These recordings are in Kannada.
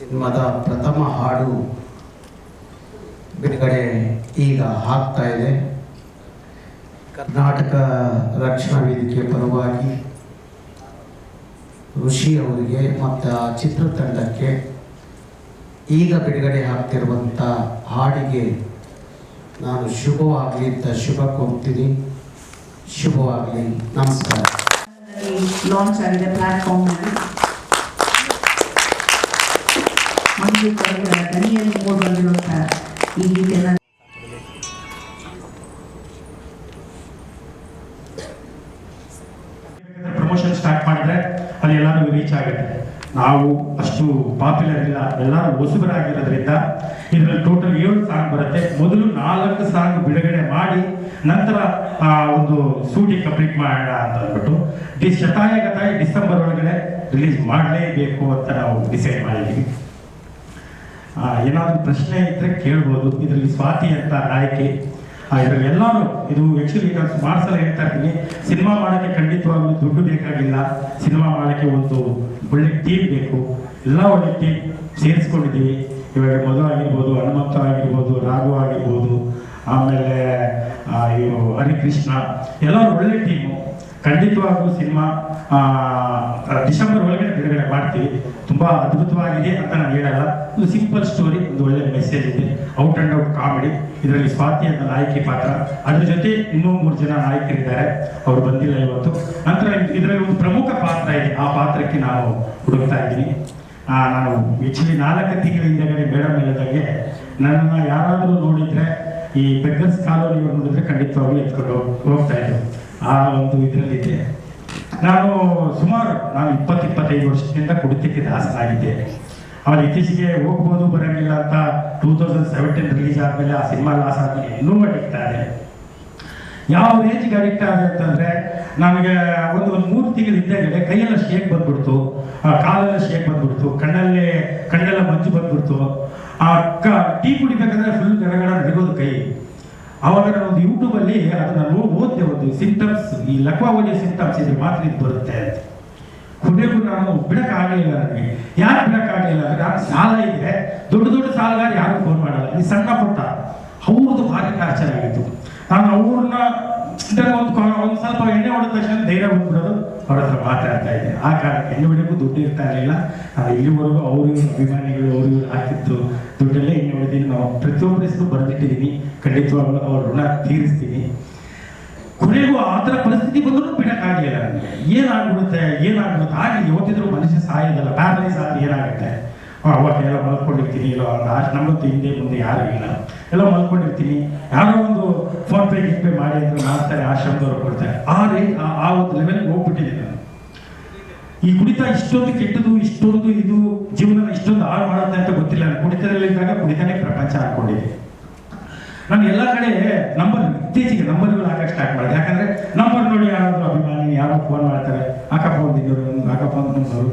ಸಿನಿಮಾದ ಪ್ರಥಮ ಹಾಡು ಬಿಡುಗಡೆ ಈಗ ಆಗ್ತಾ ಇದೆ. ಕರ್ನಾಟಕ ರಕ್ಷಣಾ ವೇದಿಕೆ ಪರವಾಗಿ ಋಷಿ ಅವರಿಗೆ ಮತ್ತು ಚಿತ್ರತಂಡಕ್ಕೆ ಈಗ ಬಿಡುಗಡೆ ಆಗ್ತಿರುವಂಥ ಹಾಡಿಗೆ ನಾನು ಶುಭವಾಗಲಿ ಅಂತ ಶುಭ ಕೋರ್ತೀನಿ. ಶುಭವಾಗಲಿ. ನಮಸ್ಕಾರ. ಲಾಂಚ್ ಆಗಿದೆ ಪ್ಲಾಟ್ಫಾರ್ಮ್ನಲ್ಲಿ. ದನಿಯಲ್ಲಿ ಮೂಡ್ ಬಂದಿರುವಂಥ ಈ ಗೀತೆಯನ್ನು ಪ್ರಮೋಷನ್ ಸ್ಟಾರ್ಟ್ ಮಾಡಿದ್ರೆ ಅಲ್ಲಿ ಎಲ್ಲರೂ ರೀಚ್ ಆಗುತ್ತೆ. ನಾವು ಅಷ್ಟು ಪಾಪ್ಯುಲರ್ ಇಲ್ಲ, ಎಲ್ಲರೂ ಹೊಸಬರಾಗಿರೋದ್ರಿಂದ ಇದರಲ್ಲಿ ಟೋಟಲ್ 7 ಸಾಂಗ್ ಬರುತ್ತೆ. ಮೊದಲು 4 ಸಾಂಗ್ ಬಿಡುಗಡೆ ಮಾಡಿ ನಂತರ ಒಂದು ಶೂಟಿಂಗ್ ಕಂಪ್ಲೀಟ್ ಮಾಡೋಣ ಅಂತ ಅಂದ್ಬಿಟ್ಟು ಶತಾಯಗತಾಯ ಡಿಸೆಂಬರ್ ಒಳಗಡೆ ರಿಲೀಸ್ ಮಾಡಲೇಬೇಕು ಅಂತ ನಾವು ಡಿಸೈಡ್ ಮಾಡಿದ್ದೀವಿ. ಏನಾದರೂ ಪ್ರಶ್ನೆ ಇದ್ದರೆ ಕೇಳ್ಬೋದು. ಇದರಲ್ಲಿ ಸ್ವಾತಿ ಅಂತ ನಾಯಕಿ, ಇದರಲ್ಲಿ ಎಲ್ಲರೂ ಇದು ಆ್ಯಕ್ಚುಲಿ ನಾನು ಸುಮಾರು ಸಲ ಹೇಳ್ತಾ ಇರ್ತೀನಿ, ಸಿನಿಮಾ ಮಾಡೋಕ್ಕೆ ಖಂಡಿತವಾಗ್ಲೂ ದುಡ್ಡು ಬೇಕಾಗಿಲ್ಲ. ಸಿನಿಮಾ ಮಾಡೋಕ್ಕೆ ಒಂದು ಒಳ್ಳೆ ಟೀಮ್ ಬೇಕು. ಎಲ್ಲ ಒಳ್ಳೆ ಟೀಮ್ ಸೇರಿಸ್ಕೊಂಡಿದ್ದೀವಿ. ಇವಾಗ ಮಧು ಆಗಿರ್ಬೋದು, ಹನುಮಂತ ಆಗಿರ್ಬೋದು, ರಾಘು ಆಗಿರ್ಬೋದು, ಆಮೇಲೆ ಇವರು ಹರಿಕೃಷ್ಣ, ಎಲ್ಲರೂ ಒಳ್ಳೆ ಟೀಮು. ಖಂಡಿತವಾಗ್ಲೂ ಸಿನಿಮಾ ಡಿಸೆಂಬರ್ ಒಳಗಡೆ ಬಿಡುಗಡೆ ಮಾಡ್ತೀವಿ. ತುಂಬ ಅದ್ಭುತವಾಗಿದೆ ಅಂತ ನಾನು ಹೇಳಲ್ಲ. ಒಂದು ಸಿಂಪಲ್ ಸ್ಟೋರಿ, ಒಂದು ಒಳ್ಳೆ ಮೆಸೇಜ್ ಇದೆ, ಔಟ್ ಆ್ಯಂಡ್ ಔಟ್ ಕಾಮಿಡಿ. ಇದರಲ್ಲಿ ಸ್ವಾತಿ ಅಂತ ನಾಯಕಿ ಪಾತ್ರ, ಅದ್ರ ಜೊತೆ ಇನ್ನೂ 3 ಜನ ನಾಯಕರಿದ್ದಾರೆ, ಅವರು ಬಂದಿಲ್ಲ ಇವತ್ತು. ನಂತರ ಇದರಲ್ಲಿ ಒಂದು ಪ್ರಮುಖ ಪಾತ್ರ ಇದೆ, ಆ ಪಾತ್ರಕ್ಕೆ ನಾನು ಹುಡುಕ್ತಾ ಇದ್ದೀನಿ. ನಾನು ಆ್ಯಕ್ಚುಲಿ 4 ತಿಂಗಳ ಹಿಂದೆಗಡೆ ಮೇಡಮ್ ಹೇಳಿದಾಗೆ ನನ್ನನ್ನು ಯಾರಾದರೂ ನೋಡಿದರೆ ಈ ಬೆಗ್ಗರ್ಸ್ ಕಾಲೋನಿ ನೋಡಿದ್ರೆ ಖಂಡಿತವಾಗ್ಲೂ ಎತ್ಕೊಂಡು ಹೋಗ್ತಾ ಇದ್ದರು. ಆ ಒಂದು ಇದರಲ್ಲಿದೆ. ನಾನು 20-25 ವರ್ಷದಿಂದ ಕುಡಿತಕ್ಕೆ ದಾಸನಾಗಿದ್ದೆ. ಅವನು ಇತ್ತೀಚೆಗೆ ಹೋಗ್ಬೋದು ಬರೋಂಗಿಲ್ಲ ಅಂತ 2017 ರಿಲೀಸ್ ಆದಮೇಲೆ ಆ ಸಿನಿಮಾ ಲಾಸ್ ಆದಮೇಲೆ ಇನ್ನೂ ಅಡಿಕ್ಟ್ ಆದೆ. ಯಾವ ರೇಂಜ್ಗೆ ಅಡಿಕ್ಟ್ ಆದೆ ಅಂತಂದರೆ, ನನಗೆ ಒಂದು 3 ತಿಂಗಳ ಹಿಂದೆಗಡೆ ಕೈಯೆಲ್ಲ ಶೇಕ್ ಬಂದ್ಬಿಡ್ತು, ಕಾಲೆಲ್ಲ ಶೇಕ್ ಬಂದ್ಬಿಡ್ತು, ಕಣ್ಣೆಲ್ಲ ಮಂಜು ಬಂದ್ಬಿಡ್ತು. ಟೀ ಕುಡಿಬೇಕಂದ್ರೆ ಫುಲ್ ಗಡಗಡ ನಡಿಗೋದು ಕೈ. ಆವಾಗ ನಾನು ಒಂದು ಯೂಟ್ಯೂಬಲ್ಲಿ ಅದನ್ನು ಓದಿದೆ, ಒಂದು ಸಿಂಪ್ಟಮ್ಸ್, ಈ ಲಕ್ವಾವಲಿಯ ಸಿಂಪ್ಟಮ್ಸ್ ಇದ್ರೆ ಮಾತ್ರ ಇದು ಬರುತ್ತೆ ಅಂತ. ಕುಡಿಯೋದು ನಾನು ಬಿಡೋಕ್ಕಾಗಲಿಲ್ಲ. ನನಗೆ ಯಾರು ಬಿಡೋಕ್ಕಾಗಲಿಲ್ಲ ಅಂದರೆ, ನಾನು ಸಾಲ ಇದೆ, ದೊಡ್ಡ ಸಾಲಗಾರ ಯಾರು ಫೋನ್ ಮಾಡಲ್ಲ. ಈ ಸಣ್ಣ ಪುಟ್ಟ ಅವ್ರದ್ದು ಭಾರಿ ಟಾರ್ಚರ್ ಆಗಿತ್ತು. ನಾನು ಅವ್ರನ್ನ ಒಂದು ಸ್ವಲ್ಪ ಎಣ್ಣೆ ಹೊಡೆದ ತಕ್ಷಣ ಧೈರ್ಯ ಬಂದ್ಬಿಡೋದು, ಅವ್ರ ಹತ್ರ ಮಾತಾಡ್ತಾ ಇದ್ದೆ. ಆ ಕಾರಣಕ್ಕೆ ಎಣ್ಣೆ ಹೊಡೆಯೋಕ್ಕೂ ದುಡ್ಡು ಇರ್ತಾ ಇರಲಿಲ್ಲ. ನಾನು ಇಲ್ಲಿವರೆಗೂ ಅವರು ಅಭಿಮಾನಿಗಳು ಅವರು ಹಾಕಿದ್ದು ದುಡ್ಡಲ್ಲೇ ಎಣ್ಣೆ ಹೊಡೆದಿದ್ದು ನಾವು ಪ್ರತಿಯೊಬ್ಬರ ಹೆಸರು ಬರೆದಿಟ್ಟಿದ್ದೀನಿ. ಖಂಡಿತವಾಗ್ಲೂ ಅವ್ರ ಋಣ ತೀರಿಸ್ತೀನಿ. ಕೊನೆಗೂ ಆ ಥರ ಪರಿಸ್ಥಿತಿ ಬಂದರೂ ಬಿಡೋಕ್ಕಾಗಲಿಲ್ಲ. ನನಗೆ ಏನಾಗ್ಬಿಡುತ್ತೆ ಹಾಗೆ ಓದಿದ್ರು ಮನುಷ್ಯ ಸಾಯೋದಲ್ಲ, ಪ್ಯಾರಲೈಸ್ ಆದರೆ ಏನಾಗುತ್ತೆ. ಅವಾಗ ಎಲ್ಲ ಮಲ್ಕೊಂಡಿರ್ತೀನಿ, ಇಲ್ಲ ನಮ್ಮಂತೂ ಹಿಂದೆ ಮುಂದೆ ಯಾರು ಇಲ್ಲ, ಎಲ್ಲ ಮಲ್ಕೊಂಡಿರ್ತೀನಿ. ಯಾರೋ ಒಂದು ಫೋನ್ಪೇ ಗಿಫ್ಟ್ ಮಾಡಿ ಅಂತ ಮಾಡ್ತಾರೆ, ಆಶ್ರಮದವ್ರು ಕೊಡ್ತಾರೆ. ಆ ಒಂದು ಲೆವೆಲ್ಗೆ ಹೋಗ್ಬಿಟ್ಟಿದ್ದೀನಿ ನಾನು. ಈ ಕುಡಿತ ಇಷ್ಟೊಂದು ಕೆಟ್ಟದು, ಇಷ್ಟೊಂದು ಇದು ಜೀವನ ಇಷ್ಟೊಂದು ಹಾಳು ಮಾಡುತ್ತೆ ಅಂತ ಗೊತ್ತಿಲ್ಲ. ನಾನು ಕುಡಿತದಲ್ಲಿದ್ದಾಗ ಕುಡಿತಾನೆ ಪ್ರಪಂಚ ಹಾಕೊಂಡಿದ್ದೆ. ನಾನು ಎಲ್ಲ ಕಡೆ ಇತ್ತೀಚೆಗೆ ನಂಬರ್ಗಳು ಹಾಕಕ್ಕೆ ಸ್ಟಾರ್ಟ್ ಮಾಡಿದೆ. ಯಾಕಂದರೆ ನಂಬರ್ ನೋಡಿ ಯಾರಾದರೂ ಅಭಿಮಾನಿ ಯಾರೋ ಫೋನ್ ಮಾಡ್ತಾರೆ, ಅಕ್ಕಪ್ಪ ಬಂದಿದ್ದವರು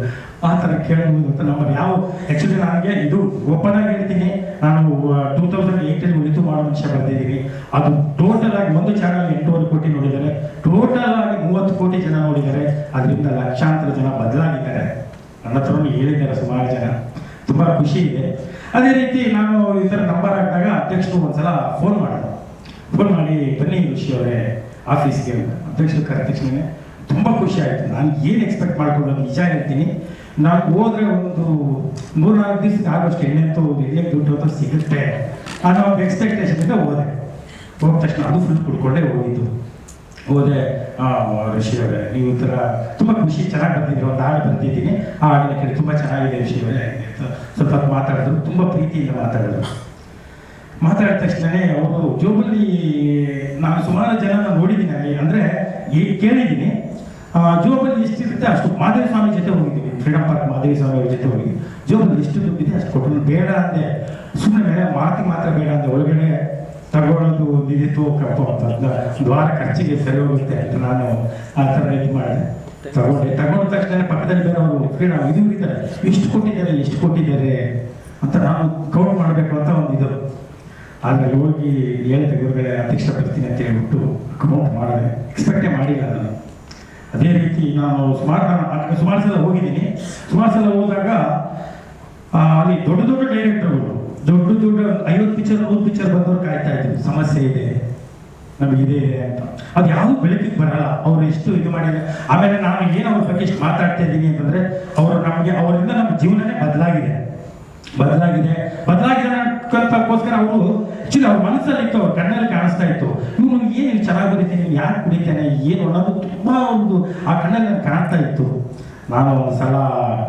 ಆ ಥರ ಕೇಳಬಹುದು ಅಂತ. ನಂಬರ್ ಯಾವ ಆ್ಯಕ್ಚುಲಿ ನನಗೆ ಇದು ಓಪನ್ ಆಗಿ ಹೇಳ್ತೀನಿ, ನಾನು 2008 ಉಳಿತು ಮಾಡೋ ವಿಷಯ ಬಂದಿದ್ದೀನಿ. ಅದು ಟೋಟಲ್ ಆಗಿ ಒಂದು ಚಾನಲ್ 8.5 ಕೋಟಿ ನೋಡಿದ್ದಾರೆ, ಟೋಟಲ್ ಆಗಿ 30 ಕೋಟಿ ಜನ ನೋಡಿದ್ದಾರೆ. ಅದರಿಂದ ಲಕ್ಷಾಂತರ ಜನ ಬದಲಾಗಿದ್ದಾರೆ. ನನ್ನ ಹತ್ರನೂ ಹೇಳಿದ್ದಾರೆ ಸುಮಾರು ಜನ. ತುಂಬ ಖುಷಿ ಇದೆ. ಅದೇ ರೀತಿ ನಾನು ಈ ಥರ ನಂಬರ್ ಹಾಕಿದಾಗ ಅಧ್ಯಕ್ಷರು ಒಂದ್ಸಲ ಫೋನ್ ಮಾಡಿ ಬನ್ನಿ ಋಷಿ ಅವರೇ ಆಫೀಸ್ಗೆ, ಅಧ್ಯಕ್ಷರು ಕರೆದ ತಕ್ಷಣ ತುಂಬ ಖುಷಿ ಆಯಿತು. ನಾನು ಏನು ಎಕ್ಸ್ಪೆಕ್ಟ್ ಮಾಡ್ಕೊಂಡು ನಿಜ ಹೇಳ್ತೀನಿ, ನಾನು ಹೋದರೆ ಒಂದು 3-4 ದಿವಸಕ್ಕೆ ಆಗೋಷ್ಟು ಎಣ್ಣೆಂತೂ ಎಣ್ಣೆಗೆ ದುಡ್ಡು ಅಂತ ಸಿಗುತ್ತೆ ಅನ್ನೋ ಒಂದು ಎಕ್ಸ್ಪೆಕ್ಟೇಷನಿಂದ ಹೋದ ತಕ್ಷಣ ಅದು ಫುಲ್ ಕುಡ್ಕೊಂಡೇ ಹೋದೆ. ಋಷಿ ಅವರೇ ನೀವು ಈ ಥರ ತುಂಬ ಖುಷಿ, ಚೆನ್ನಾಗಿ ಬರ್ತಿದ್ದೀರಿ, ಒಂದು ಹಾಡು ಬರ್ತಿದ್ದೀನಿ, ಆ ಹಾಡಿನ ಕೇಳಿ ತುಂಬ ಚೆನ್ನಾಗಿದೆ ಋಷಿ ಅವರೇ ಸ್ವಲ್ಪ ಮಾತಾಡಿದ್ರು. ತುಂಬ ಪ್ರೀತಿಯಿಂದ ಮಾತಾಡಿದ ತಕ್ಷಣವೇ ಅವರು ಜೋಬಲ್ಲಿ ನಾನು ಸುಮಾರು ಜನ ನೋಡಿದ್ದೀನಿ ಅಲ್ಲಿ, ಅಂದರೆ ಕೇಳಿದ್ದೀನಿ. ಜೋಬಲ್ಲಿ ಎಷ್ಟಿರುತ್ತೆ ಅಷ್ಟು ಮಾದೇವ ಸ್ವಾಮಿ ಜೊತೆ ಹೋಗಿದ್ದೀವಿ, ಫ್ರೀಡಮ್ ಪಾರ್ಕ್ ಮಾದೇವ ಸ್ವಾಮಿ ಅವ್ರ ಜೊತೆ ಹೋಗಿದ್ವಿ. ಜೋಬಲ್ಲಿ ಎಷ್ಟು ದುಡ್ಡಿದೆ ಅಷ್ಟು ಕೊಟ್ಟರು. ಬೇಡ ಅಂದೆ, ಸುಮ್ಮನೆ ಮಾತ್ರ ಬೇಡ ಅಂದೆ. ಒಳಗಡೆ ತಗೊಳ್ಳೋದು ಇದಿತ್ತು ಕಪ್ಪು ಅಂತ ದ್ವಾರ ಖರ್ಚಿಗೆ ಸರಿ ಹೋಗುತ್ತೆ ಅಂತ ನಾನು ಆ ಥರ ಇದು ಮಾಡಿದೆ. ತಗೊಂಡ ತಕ್ಷಣ ಪಕ್ಕದಲ್ಲಿ ಬೇರೆ ಅವರು ಫ್ರೀಡಮ್ ಇದು ಇದ್ದಾರೆ, ಎಷ್ಟು ಕೊಟ್ಟಿದ್ದಾರೆ ಅಂತ ನಾನು ಕೌಂಟ್ ಮಾಡಬೇಕು ಅಂತ ಒಂದು ಇದು. ಆಮೇಲೆ ಹೋಗಿ ಹೇಳಿದೆ, ಗುರುಗಳೇ ಅಧ್ಯಕ್ಷ ಬರ್ತೀನಿ ಅಂತ ಹೇಳ್ಬಿಟ್ಟು ಕೌಂಟ್ ಮಾಡಿದೆ. ಎಕ್ಸ್ಪೆಕ್ಟೇ ಮಾಡಿಲ್ಲ ನಾನು. ಅದೇ ರೀತಿ ನಾನು ಸುಮಾರು ಸಲ ಹೋಗಿದ್ದೀನಿ. ಸುಮಾರು ಸಲ ಹೋದಾಗ ಅಲ್ಲಿ ದೊಡ್ಡ ದೊಡ್ಡ ಡೈರೆಕ್ಟರ್ಗಳು ದೊಡ್ಡ 50 ಪಿಕ್ಚರ್ 100 ಪಿಕ್ಚರ್ ಬಂದವರು ಕಾಯ್ತಾ ಇದ್ರು, ಸಮಸ್ಯೆ ಇದೆ ನಮಗಿದೆ ಅಂತ. ಅದು ಯಾವುದು ಬೆಳಕಿಗೆ ಬರಲ್ಲ, ಅವ್ರು ಎಷ್ಟು ಇದು ಮಾಡಿದ್ದಾರೆ. ಆಮೇಲೆ ನಾನು ಏನು ಅವ್ರ ಬಗ್ಗೆ ಇಷ್ಟು ಮಾತಾಡ್ತಾ ಇದ್ದೀನಿ ಅಂತಂದ್ರೆ, ಅವರು ನಮಗೆ ಅವರಿಂದ ನಮ್ಮ ಜೀವನನೇ ಬದಲಾಗಿದೆ ಅನ್ನೋಕ್ಕೋಸ್ಕರ ಅವರು ಆಕ್ಚುಲಿ ಅವ್ರ ಮನಸ್ಸಲ್ಲಿ ಇತ್ತು, ಅವ್ರ ಕಣ್ಣಲ್ಲಿ ಕಾಣಿಸ್ತಾ ಇತ್ತು, ಇವನು ಏನು ಚೆನ್ನಾಗಿ ಬರೀತೀನಿ, ಯಾಕೆ ಕುಡಿತಾನೆ ಏನು ಅನ್ನೋದು ತುಂಬಾ ಒಂದು ಆ ಕಣ್ಣಲ್ಲಿ ನನಗೆ ಕಾಣ್ತಾ ಇತ್ತು. ನಾನು ಒಂದು ಸಲ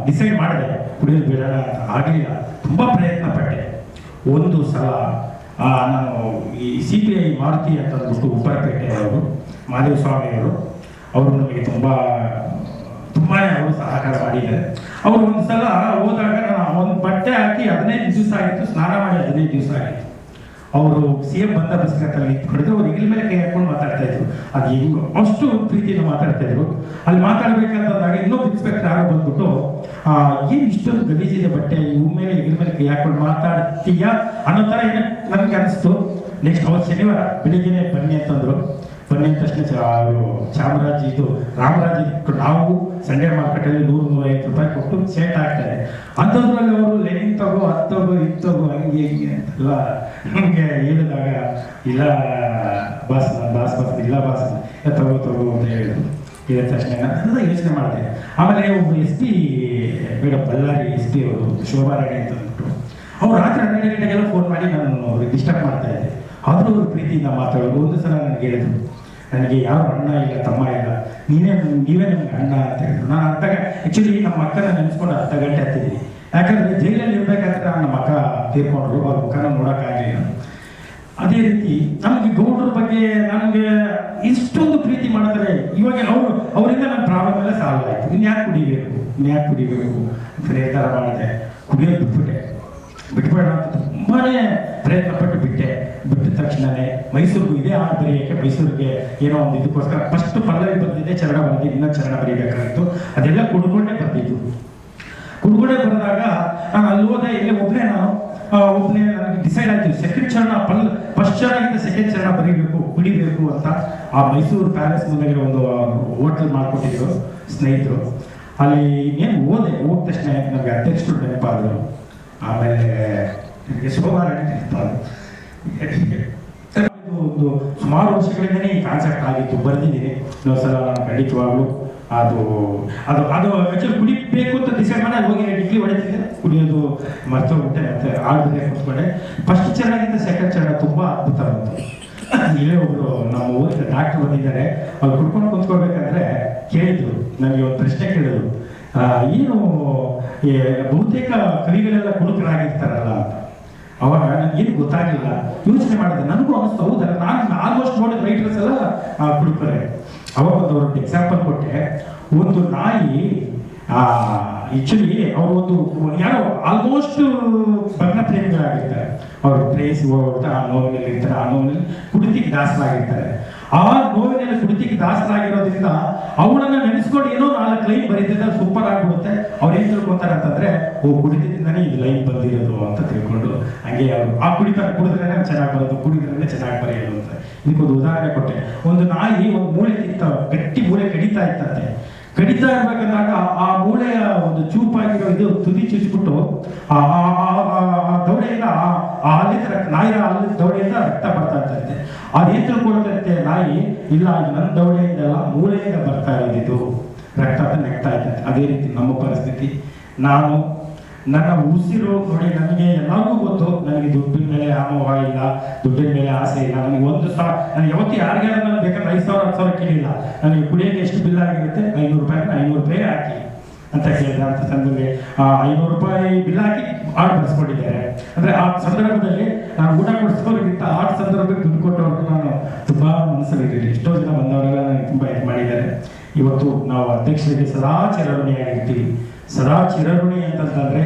ಡಿಸೈಡ್ ಮಾಡಿದೆ ಕುಡಿಯೋದು ಬಿಡೋಣ ಅಂತ, ಆಗಲಿಲ್ಲ. ತುಂಬ ಪ್ರಯತ್ನ ಪಟ್ಟೆ. ಒಂದು ಸಲ ನಾನು ಈ CPI ಮಾರುತಿ ಅಂತ ಅಂದ್ಬಿಟ್ಟು ಉಪ್ಪರಪೇಟೆ ಅವರು ಮಾದೇವ ಸ್ವಾಮಿಯವರು ಅವರು ನಮಗೆ ತುಂಬಾ ಅವರು ಸಹಕಾರ ಮಾಡಿದ್ದಾರೆ. ಅವರು ಒಂದು ಸಲ ಹೋದಾಗ ಒಂದು ಬಟ್ಟೆ ಹಾಕಿ 15 ದಿವಸ ಆಗಿತ್ತು, ಸ್ನಾನ ಮಾಡಿ 15 ದಿವಸ ಆಗಿತ್ತು. ಅವರು CM ಬಂದ ಬಸ್ಕತ್ತಲ್ಲಿ ನಿಂತ್ಕೊಂಡಿದ್ರು, ಅವ್ರು ಹೆಗಲ ಮೇಲೆ ಕೈ ಹಾಕೊಂಡು ಮಾತಾಡ್ತಾ ಇದ್ರು. ಅದು ಹೆಂಗೋ ಅಷ್ಟು ಪ್ರೀತಿಯಿಂದ ಮಾತಾಡ್ತಾ ಇದ್ರು. ಅಲ್ಲಿ ಮಾತಾಡ್ಬೇಕಂತಂದಾಗ ಇನ್ನೊಬ್ಬ ಇನ್ಸ್ಪೆಕ್ಟರ್ ಯಾರೋ ಬಂದ್ಬಿಟ್ಟು ಏನು ಇಷ್ಟೊಂದು ಗಲೀಜಿದೆ ಬಟ್ಟೆ, ಇವ್ ಮೇಲೆ ಹೆಗಲ ಮೇಲೆ ಕೈ ಹಾಕೊಂಡು ಮಾತಾಡ್ತೀಯಾ ಅನ್ನೋ ಥರ ನನಗೆ ಅನಿಸ್ತು. ನೆಕ್ಸ್ಟ್ ಅವತ್ತು ಶನಿವಾರ ಬೆಳಿಗ್ಗೆನೆ ಬನ್ನಿ ಅಂತಂದ್ರು. ಬನ್ನಿ ಅಂದ ತಕ್ಷಣ ಅವರು ರಾಮರಾಜ್ ನಾವು ಸಂಡೇ ಮಾರ್ಕೆಟಲ್ಲಿ 100-150 ರೂಪಾಯಿ ಕೊಟ್ಟು ಸೇಟ್ ಆಗ್ತಾರೆ. ಅಂಥದ್ರಲ್ಲಿ ಅವರು ಲೆನಿನ್ ತಗೋ, ಅದು ತಗೋ, ಇದು ತಗೋ, ಹಂಗೆ ಹಿಂಗೆ ಅಂತೆಲ್ಲ ನಮಗೆ ಹೇಳಿದಾಗ, ಇಲ್ಲ ಬಾಸ್ ಇಲ್ಲ ಬಾಸ್ ತಗೋ ಅಂತ ಹೇಳಿದ್ರು. ಹೇಳಿದ ತಕ್ಷಣ ನಾನು ಯೋಚನೆ ಮಾಡಿದೆ. ಆಮೇಲೆ ಒಬ್ಬರು SP ಮೇಡಮ್ ಬಳ್ಳಾರಿ SP ಅವರು ಶೋಭಾರಾಣಿ ಅಂತ ಅಂದ್ಬಿಟ್ಟು ಅವ್ರು ರಾತ್ರಿ 12 ಗಂಟೆಗೆಲ್ಲ ಫೋನ್ ಮಾಡಿ ನಾನು ಅವ್ರಿಗೆ ಡಿಸ್ಟರ್ಬ್ ಮಾಡ್ತಾ ಇದ್ದೆ. ಆದರೂ ಅವ್ರ ಪ್ರೀತಿಯಿಂದ ಮಾತಾಡೋದು. ಒಂದು ಸಲ ನನಗೆ ಹೇಳಿದ್ರು, ನನಗೆ ಯಾರು ಅಣ್ಣ ಇಲ್ಲ ತಮ್ಮ ಇಲ್ಲ, ನೀವೇ ನಮ್ಗೆ ಅಣ್ಣ ಅಂತ ಹೇಳಿದ್ರು. ನಾನು ಆ್ಯಕ್ಚುಲಿ ನಮ್ಮ ಅಕ್ಕನ ನೆನೆಸ್ಕೊಂಡು 10 ಗಂಟೆ ಹತ್ತಿದ್ದೀನಿ. ಯಾಕಂದರೆ ಜೈಲಲ್ಲಿ ಇರಬೇಕಾದ್ರೆ ನಮ್ಮ ಅಕ್ಕ ತೀರ್ಕೊಂಡ್ರು, ಅವ್ರ ಮುಖನ ನೋಡೋಕ್ಕಾಗಲಿಲ್ಲ. ಅದೇ ರೀತಿ ನಮಗೆ ಗೌಡ್ರ ಬಗ್ಗೆ ನನಗೆ ಇಷ್ಟೊಂದು ಪ್ರೀತಿ ಮಾಡ್ತಾರೆ. ಇವಾಗ ಅವರಿಂದ ನನ್ನ ಪ್ರಾಬ್ಲಮ್ ಎಲ್ಲ ಸಾಲ್ವ್ ಆಯಿತು. ಇನ್ಯಾಕೆ ಕುಡಿಬೇಕು ಅಂತ ನಿರ್ಧಾರ ಮಾಡಿದೆ. ಕುಡಿಯೋದು ಬಿಟ್ಬೇಡ ಅಂತ ತುಂಬಾ ಪ್ರಯತ್ನ ಪಟ್ಟು ಬಿಟ್ಟ ತಕ್ಷಣವೇ ಮೈಸೂರಿಗೂ ಇದೇ ಹಾಡು ಬರೆಯೋಕ್ಕೆ ಮೈಸೂರಿಗೆ ಏನೋ ಒಂದು ಇದಕ್ಕೋಸ್ಕರ ಫಸ್ಟ್ ಪಲ್ಲವಿ ಬಂದಿದ್ದೆ, ಚರಣ ಬಂದಿದ್ದು, ಇನ್ನೊಂದು ಚರಣ ಬರೀಬೇಕಾಗಿತ್ತು. ಅದೆಲ್ಲ ಕುಡ್ಕೊಂಡೇ ಬರೆದಾಗ ನಾನು ಅಲ್ಲಿ ಹೋದೆ. ಇಲ್ಲೇ ಒಬ್ಬನೇ ನನಗೆ ಡಿಸೈಡ್ ಆಯ್ತು, ಸೆಕೆಂಡ್ ಚರಣ ಫಸ್ಟ್ ಚರಣಕ್ಕಿಂತ ಸೆಕೆಂಡ್ ಚರಣ ಕುಡಿಬೇಕು ಅಂತ. ಆ ಮೈಸೂರು ಪ್ಯಾಲೇಸ್ ಮುಂದೆ ಒಂದು ಹೋಟೆಲ್ ಮಾಡ್ಕೊಟ್ಟಿದ್ರು ಸ್ನೇಹಿತರು. ಅಲ್ಲಿ ಇನ್ನೇನು ಹೋದ ತಕ್ಷಣ ನನಗೆ ಅಧ್ಯಕ್ಷರು ನೆನಪಾದರು. ಆಮೇಲೆ ನನಗೆ ಶೋಭಾರಾಣಿ ನೆನಪಾದ್ರು. ಒಂದು ಸುಮಾರು ವರ್ಷಗಳಿಂದನೇ ಈ ಕಾನ್ಸೆಪ್ಟ್ ಆಗಿತ್ತು, ಬರೆದಿದ್ದೀನಿ. ಇನ್ನೊಂದ್ಸಲ ನಾನು ಖಂಡಿತವಾಗ್ಲೂ ಅದು ಆಕ್ಚುಲಿ ಕುಡಿಬೇಕು ಅಂತ ಡಿಸೈಡ್ ಮಾಡಿ ಹೋಗಿ ಡಿಗ್ರಿ ಹೊಡಿತಿದ್ದೆ. ಕುಡಿಯೋದು ಮರ್ತೋಗ್ಬಿಟ್ಟೆ, ಮತ್ತೆ ಆಡ್ಬಿಟ್ಟೆ ಕೂತ್ಕೊಂಡೆ. ಫಸ್ಟ್ ಚರಣಕ್ಕಿಂತ ಸೆಕೆಂಡ್ ಚರಣ ತುಂಬ ಅದ್ಭುತ ಬಂತು. ಇಲ್ಲೇ ಒಬ್ರು ನಮ್ಮ ಊರಿಗೆ ಡಾಕ್ಟರ್ ಬಂದಿದ್ದಾರೆ. ಅವ್ರು ಕುಡ್ಕೊಂಡು ಕುತ್ಕೋಬೇಕಾದ್ರೆ ಕೇಳಿದ್ರು, ನನಗೆ ಒಂದು ಪ್ರಶ್ನೆ ಕೇಳಿದ್ರು, ಏನು ಬಹುತೇಕ ಕವಿಗಳೆಲ್ಲ ಕುಡುಕರಾಗಿರ್ತಾರಲ್ಲ ಅಂತ. ಅವಾಗ ನನಗೇನು ಗೊತ್ತಾಗಲಿಲ್ಲ, ಯೋಚನೆ ಮಾಡಿದೆ. ನನಗೂ ಅನಿಸ್ತು, ಹೌದಲ್ಲ, ನಾನು ಆಲ್ಮೋಸ್ಟ್ ನೋಡಿದ ರೈಟರ್ಸ್ ಎಲ್ಲ ಕುಡುಕರೆ. ಅವಾಗ ಒಂದು ಎಕ್ಸಾಂಪಲ್ ಕೊಟ್ಟೆ. ಒಂದು ನಾಯಿ ಆಕ್ಚುಲಿ ಅವರು ಯಾರೋ ಆಲ್ಮೋಸ್ಟ್ ಭಗ್ನ ಪ್ರೇಮಿಗಳಾಗಿರ್ತಾರೆ. ಅವರು ಪ್ರೇಯಸಿ ಹೋಗ್ಬಿಟ್ಟು ಆ ನೋವಿನಲ್ಲಿ ಇರ್ತಾರೆ, ಆ ನೋವಿನಲ್ಲಿ ಕುಡಿತಿಗೆ ದಾಸರಾಗಿರ್ತಾರೆ. ಆ ನೋವಿನಲ್ಲಿ ಕುಡಿತಿಗೆ ದಾಸರಾಗಿರೋದ್ರಿಂದ ಅವಳನ್ನ ನೆನೆಸ್ಕೊಂಡು ಏನೋ 4 ಲೈನ್ ಬರೀತಿದ್ರೆ ಸೂಪರ್ ಆಗ್ಬಿಡುತ್ತೆ. ಅವ್ರು ಏನ್ ತಿಳ್ಕೊತಾರೆ ಅಂತಂದ್ರೆ, ಕುಡಿತದಿಂದಾನೇ ಇದು ಲೈನ್ ಬಂದಿರೋದು ಅಂತ ತಿಳ್ಕೊಂಡು ಹಂಗೆ ಅವರು ಆ ಕುಡಿದ್ರೇನೆ ಚೆನ್ನಾಗಿ ಬರೋದು, ಕುಡಿದ್ರೇನೆ ಚೆನ್ನಾಗಿ ಬರೆಯೋದು ಅಂತ. ಇದಕ್ಕೊಂದು ಉದಾಹರಣೆ ಕೊಟ್ಟೆ. ಒಂದು ನಾಯಿ ಒಂದು ಮೂಳೆ ಗಟ್ಟಿ ಮೂಳೆ ಕಡಿತಾ ಇರ್ಬೇಕಂದಾಗ ಆ ಮೂಳೆಯ ಒಂದು ಚೂಪಾಗಿರೋ ಇದು ತುದಿ ಚುಚ್ಚಿಬಿಟ್ಟು ಆ ದೌಡೆಯಿಂದ ನಾಯಿಯ ದೌಡೆಯಿಂದ ರಕ್ತ ಬರ್ತಾ ಇರ್ತೈತೆ. ಅದೇನ್ ತಿಳ್ಕೊಳ್ತೈತೆ ನಾಯಿ, ಇಲ್ಲ ಇದು ನನ್ನ ದೌಡೆಯಿಂದ ಅಲ್ಲ, ಮೂಳೆಯಿಂದ ಬರ್ತಾ ಇರೋದಿದು ರಕ್ತ ಅಂತ ನೆಗ್ತಾ ಇರ್ತೈತೆ. ಅದೇ ರೀತಿ ನಮ್ಮ ಪರಿಸ್ಥಿತಿ. ನಾನು ನನ್ನ ಉಸಿರು ನೋಡಿ, ನನಗೆ ಎಲ್ಲರಿಗೂ ಗೊತ್ತು, ನನಗೆ ದುಡ್ಡಿನ ಮೇಲೆ ವ್ಯಾಮೋಹ ಇಲ್ಲ, ದುಡ್ಡಿನ ಮೇಲೆ ಆಸೆ ಇಲ್ಲ. ನನಗೆ ನಾನು ಯಾವತ್ತೂ ಯಾರಿಗಾದ್ರೂ ನಾನು ಬೇಕಾದ್ರೆ 5,000-10,000 ಕೇಳಿಲ್ಲ. ನನಗೆ ಕುಡಿಯೋಕ್ಕೆ ಎಷ್ಟು ಬಿಲ್ ಆಗಿರುತ್ತೆ, 500 ರೂಪಾಯಿ ಹಾಕಿ ಅಂತ ಕೇಳಿದೆ. ಅಂತ ಸಂದರ್ಭದಲ್ಲಿ 500 ರೂಪಾಯಿ ಬಿಲ್ ಹಾಕಿ ಆರ್ಡ್ ಬರ್ಸ್ಕೊಂಡಿದ್ದಾರೆ. ಅಂದರೆ ಆ ಸಂದರ್ಭದಲ್ಲಿ ನಾನು ಊಟ ಕೊಡಿಸ್ಕೋಬೇಕಿಂತ ಆರ್ಡ್ ಸಂದರ್ಭಕ್ಕೆ ದುಡ್ಡು ಕೊಟ್ಟವ್ರಿಗೆ ನಾನು ತುಂಬ ಮನಸ್ಸಲ್ಲಿರಲಿಲ್ಲ. ಎಷ್ಟೋ ಜನ ಬಂದವರೆಲ್ಲ ನನಗೆ ತುಂಬ ಇದು ಮಾಡಿದ್ದಾರೆ. ಇವತ್ತು ನಾವು ಅಧ್ಯಕ್ಷರಿಗೆ ಸದಾ ಚಿರಋಣಿಯಾಗಿರ್ತೀವಿ. ಸದಾ ಚಿರಋಣಿ ಅಂತಂದ್ರೆ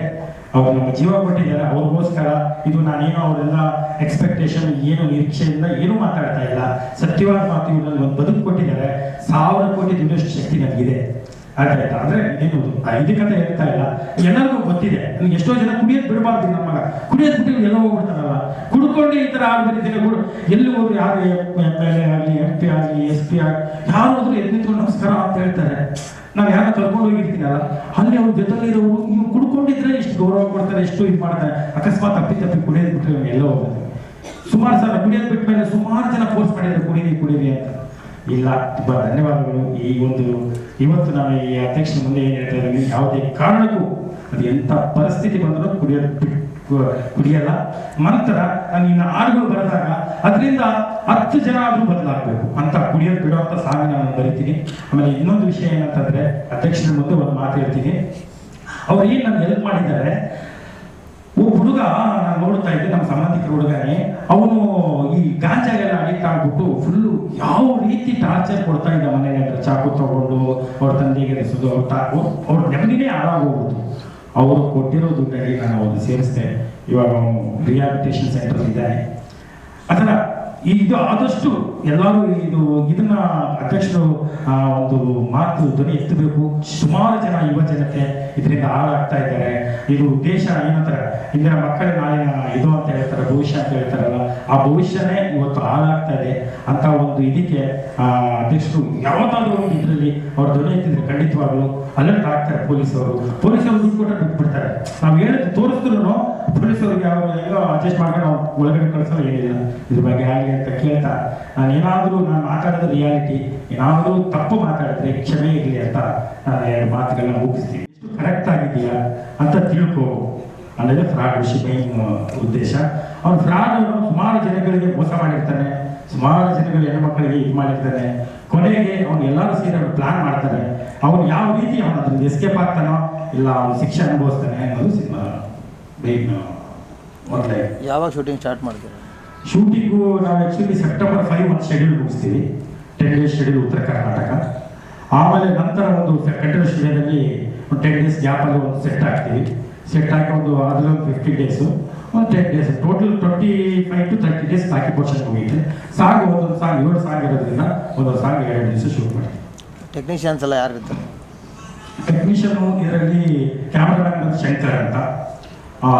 ಅವ್ರು ನಮ್ಮ ಜೀವ ಕೊಟ್ಟಿದ್ದಾರೆ, ಅವ್ರಿಗೋಸ್ಕರ. ಇದು ನಾನೇನೋ ಅವರೆಲ್ಲ ಎಕ್ಸ್ಪೆಕ್ಟೇಷನ್, ಏನು ನಿರೀಕ್ಷೆಯಿಂದ ಏನೂ ಮಾತಾಡ್ತಾ ಇಲ್ಲ. ಸತ್ಯವಾದ ಮಾತು, ಇವ್ರು ನನಗೆ ಒಂದು ಬದುಕು ಕೊಟ್ಟಿದ್ದಾರೆ. 1000 ಕೋಟಿ ದುಡ್ಡಷ್ಟು ಶಕ್ತಿ ನನಗಿದೆ. ಆಯ್ತಾಯ್ತಾ? ಅಂದ್ರೆ ಏನು ಇದಕ್ಕಂತ ಹೇಳ್ತಾ ಇಲ್ಲ, ಎಲ್ಲರಿಗೂ ಗೊತ್ತಿದೆ. ನನಗೆ ಎಷ್ಟೋ ಜನ ಕುಡಿಯೋದು ಬಿಡಬಾರ್ದು, ನಮ್ಮ ಮಗ ಕುಡಿಯೋದು ಬಿಟ್ಟು ಎಲ್ಲೋ ಹೋಗ್ಬಿಡ್ತಾರಲ್ಲ, ಕುಡ್ಕೊಂಡು ಈ ಥರ ಆಗ್ಬಿಟ್ಟಿದ್ದೀನಿ. ಎಲ್ಲಿ ಹೋದ್ರು ಯಾರು MLA ಆಗಲಿ, MP ಆಗಲಿ, SP ಆಗಲಿ, ಯಾರು ಹೋದ್ರು ಎದ್ದು ನಿಂತ್ಕೊಂಡು ನಮಸ್ಕಾರ ಅಂತ ಹೇಳ್ತಾರೆ. ನಾವು ಯಾರನ್ನ ಕರ್ಕೊಂಡು ಹೋಗಿರ್ತೀನಲ್ಲ, ಅಲ್ಲಿ ಅವ್ರ ಜೊತೆಲಿರೋರು ಇವ್ರು ಕುಡ್ಕೊಂಡಿದ್ರೆ ಇಷ್ಟು ಗೌರವ ಕೊಡ್ತಾರೆ, ಎಷ್ಟು ಇದು ಮಾಡ್ತಾರೆ. ಅಕಸ್ಮಾತ್ ತಪ್ಪಿ ಕುಡಿಯೋದು ಬಿಟ್ಟರೆ ಎಲ್ಲ ಹೋಗುತ್ತೆ. ಸುಮಾರು ಸಲ ಕುಡಿಯೋದು ಬಿಟ್ಟ ಮೇಲೆ ಸುಮಾರು ಜನ ಫೋರ್ಸ್ ಮಾಡಿದ್ರು ಕುಡೀರಿ ಅಂತ. ಇಲ್ಲ, ತುಂಬಾ ಧನ್ಯವಾದಗಳು. ಇವತ್ತು ನಾನು ಈ ಅಧ್ಯಕ್ಷರ ಮುಂದೆ ಏನು ಹೇಳ್ತಾ ಇದ್ದೀನಿ, ಯಾವುದೇ ಕಾರಣಕ್ಕೂ ಅದು ಎಂಥ ಪರಿಸ್ಥಿತಿ ಬಂದರೂ ಕುಡಿಯಲ್ಲ. ನಂತರ ನಾನು ಇನ್ನು ಹಾಡುಗಳು ಬರೆದಾಗ ಅದರಿಂದ 10 ಜನ ಆದರೂ ಬದಲಾಗಬೇಕು ಅಂತ ಕುಡಿಯೋದು ಬಿಡುವಂಥ ಸಾಂಗ್ ನಾನು ಬರಿತೀನಿ. ಆಮೇಲೆ ಇನ್ನೊಂದು ವಿಷಯ ಏನಂತಂದ್ರೆ, ಅಧ್ಯಕ್ಷರ ಮುಂದೆ ಒಂದು ಮಾತು ಹೇಳ್ತೀನಿ. ಅವ್ರು ಏನು ನನ್ಗೆ ಹೆಲ್ಪ್ ಮಾಡಿದ್ದಾರೆ. ಒಬ್ಬ ಹುಡುಗ ನಾನು ನೋಡ್ತಾ ಇದ್ದೆ, ನಮ್ಮ ಸಂಬಂಧಿಕರ ಹುಡುಗನೇ, ಅವನು ಈ ಗಾಂಜಾಗೆಲ್ಲ ಅಡಿಕ್ಟ್ ಆಗ್ಬಿಟ್ಟು ಫುಲ್ಲು ಯಾವ ರೀತಿ ಟಾರ್ಚರ್ ಕೊಡ್ತಾ ಇದ್ದ ಮನೇಲಿ ಅಂದ್ರೆ, ಚಾಕು ತಗೊಂಡು ಅವ್ರ ತಂದೆಗೆ ಎಸೆದು ಅವ್ರ ನೆಮ್ಮದಿನೇ ಹಾಳಾಗೋಗ್ಬಿಟ್ಟು. ಅವರು ಕೊಟ್ಟಿರೋ ದುಡ್ಡಾಗಿ ನಾನು ಅವ್ರನ್ನ ಸೇರಿಸಿದೆ. ಇವಾಗ ಅವನು ರಿಹಾಬಿಲಿಟೇಷನ್ ಸೆಂಟರ್ ಇದ್ದಾನೆ. ಅದರ ಇದು ಆದಷ್ಟು ಎಲ್ಲರೂ ಇದನ್ನ ಅಧ್ಯಕ್ಷರು ಒಂದು ಮಾತು ಧ್ವನಿ ಎತ್ತಬೇಕು. ಸುಮಾರು ಜನ ಯುವ ಜನತೆ ಇದರಿಂದ ಹಾಳಾಗ್ತಾ ಇದ್ದಾರೆ. ಇದು ದೇಶ ಏನಂತಾರೆ, ಇಂದಿನ ಮಕ್ಕಳ ನಾಳಿನ ಇದು ಅಂತ ಹೇಳ್ತಾರೆ, ಭವಿಷ್ಯ ಅಂತ ಹೇಳ್ತಾರಲ್ಲ, ಆ ಭವಿಷ್ಯನೇ ಇವತ್ತು ಹಾಳಾಗ್ತಾ ಇದೆ ಅಂತ ಒಂದು ಇದಕ್ಕೆ ಅಧ್ಯಕ್ಷರು ಯಾವತ್ತಾದ್ರೂ ಒಂದು ಇದರಲ್ಲಿ ಅವ್ರ ಧ್ವನಿ ಎತ್ತಿದ್ರೆ ಖಂಡಿತವಾಗ್ಲು ಅಲರ್ಟ್ ಆಗ್ತಾರೆ. ಪೊಲೀಸರು ದುಡ್ಡು ಕೊಟ್ಟರೆ ಬಿಟ್ಬಿಡ್ತಾರೆ. ನಾವು ಹೇಳಿದ್ದು ತೋರಿಸಿದ್ರು ಪೊಲೀಸರಿಗೆ ಅವರು ಏನೋ ಅಡ್ಜಸ್ಟ್ ಮಾಡ್ಕೊಂಡು ನಾವು ಒಳಗಡೆ ಕಳಿಸೋದು ಏನಿಲ್ಲ. ಇದ್ರ ಬಗ್ಗೆ ಆಗಲಿ ಅಂತ ಕೇಳ್ತಾ, ನಾನು ಮಾತಾಡೋದು ರಿಯಾಲಿಟಿ, ಏನಾದರೂ ತಪ್ಪು ಮಾತಾಡಿದ್ರೆ ಕ್ಷಮೆ ಇರಲಿ ಅಂತ ನಾನು 2 ಮಾತುಗಳನ್ನ ಮುಗಿಸ್ತೀನಿ. ಎಷ್ಟು ಕರೆಕ್ಟ್ ಆಗಿದೆಯಾ ಅಂತ ತಿಳ್ಕೊ ಅನ್ನೋದೇ ಫ್ರಾಡ್ ವಿಷಯ ಮೇನ್ ಉದ್ದೇಶ. ಅವ್ನು ಫ್ರಾಡ್ ಸುಮಾರು ಜನಗಳಿಗೆ ಮೋಸ ಮಾಡಿರ್ತಾನೆ, ಸುಮಾರು ಜನಗಳು ಹೆಣ್ಮಕ್ಳಿಗೆ ಇದು ಮಾಡಿರ್ತಾನೆ. ಕೊನೆಗೆ ಅವ್ನು ಎಲ್ಲರೂ ಸೇರಿ ಅವ್ನು ಪ್ಲಾನ್ ಮಾಡ್ತಾರೆ. ಅವನು ಯಾವ ರೀತಿ ಅವನು ಅದರಿಂದ ಎಸ್ಕೇಪ್ ಆಗ್ತಾನೋ ಇಲ್ಲ ಅವನು ಶಿಕ್ಷೆ ಅನುಭವಿಸ್ತಾನೆ ಅನ್ನೋದು ಸಿನಿಮಾ ಮೇನ್ ಮೊದಲೇ. ಯಾವಾಗ ಶೂಟಿಂಗ್ ಸ್ಟಾರ್ಟ್ ಮಾಡ್ತೀರಾ? ಶೂಟಿಂಗು ನಾವು ಆ್ಯಕ್ಚುಲಿ ಸೆಪ್ಟೆಂಬರ್ 5 ಒಂದು ಶೆಡ್ಯೂಲ್ ಮುಗಿಸ್ತೀವಿ, 10 ಡೇಸ್ ಶೆಡ್ಯೂಲ್ ಉತ್ತರ ಕರ್ನಾಟಕ. ಆಮೇಲೆ ನಂತರ ಒಂದು ಕಂಟ್ರೋಲ್ ಸ್ಟುಡಿಯೋದಲ್ಲಿ ಒಂದು 10 ಡೇಸ್ ಗ್ಯಾಪಲ್ಲಿ ಒಂದು ಸೆಟ್ ಹಾಕ್ತೀವಿ. ಸೆಟ್ ಹಾಕಿ ಅದರಲ್ಲಿ 15 ಡೇಸು, ಒಂದು 10 ಡೇಸ್, ಟೋಟಲ್ 25 to 30 ಡೇಸ್ ಬಾಕಿ ಪೋರ್ಷನ್ ಮುಗಿಯುತ್ತೆ. ಸಾಂಗ್ ಒಂದೊಂದು ಸಾಂಗ್ 7 ಸಾಂಗ್ ಇರೋದ್ರಿಂದ ಒಂದೊಂದು ಸಾಂಗ್ 2 ದಿವಸ ಶೂಟ್ ಮಾಡ್ತೀವಿ. ಟೆಕ್ನಿಷಿಯನ್ಸ್ ಎಲ್ಲ ಯಾರು ಇರ್ತಾರೆ? ಟೆಕ್ನಿಷಿಯನು ಇದರಲ್ಲಿ ಕ್ಯಾಮ್ರಾಮನ್ ಬಂದು ಶಂಕರ್ ಅಂತ,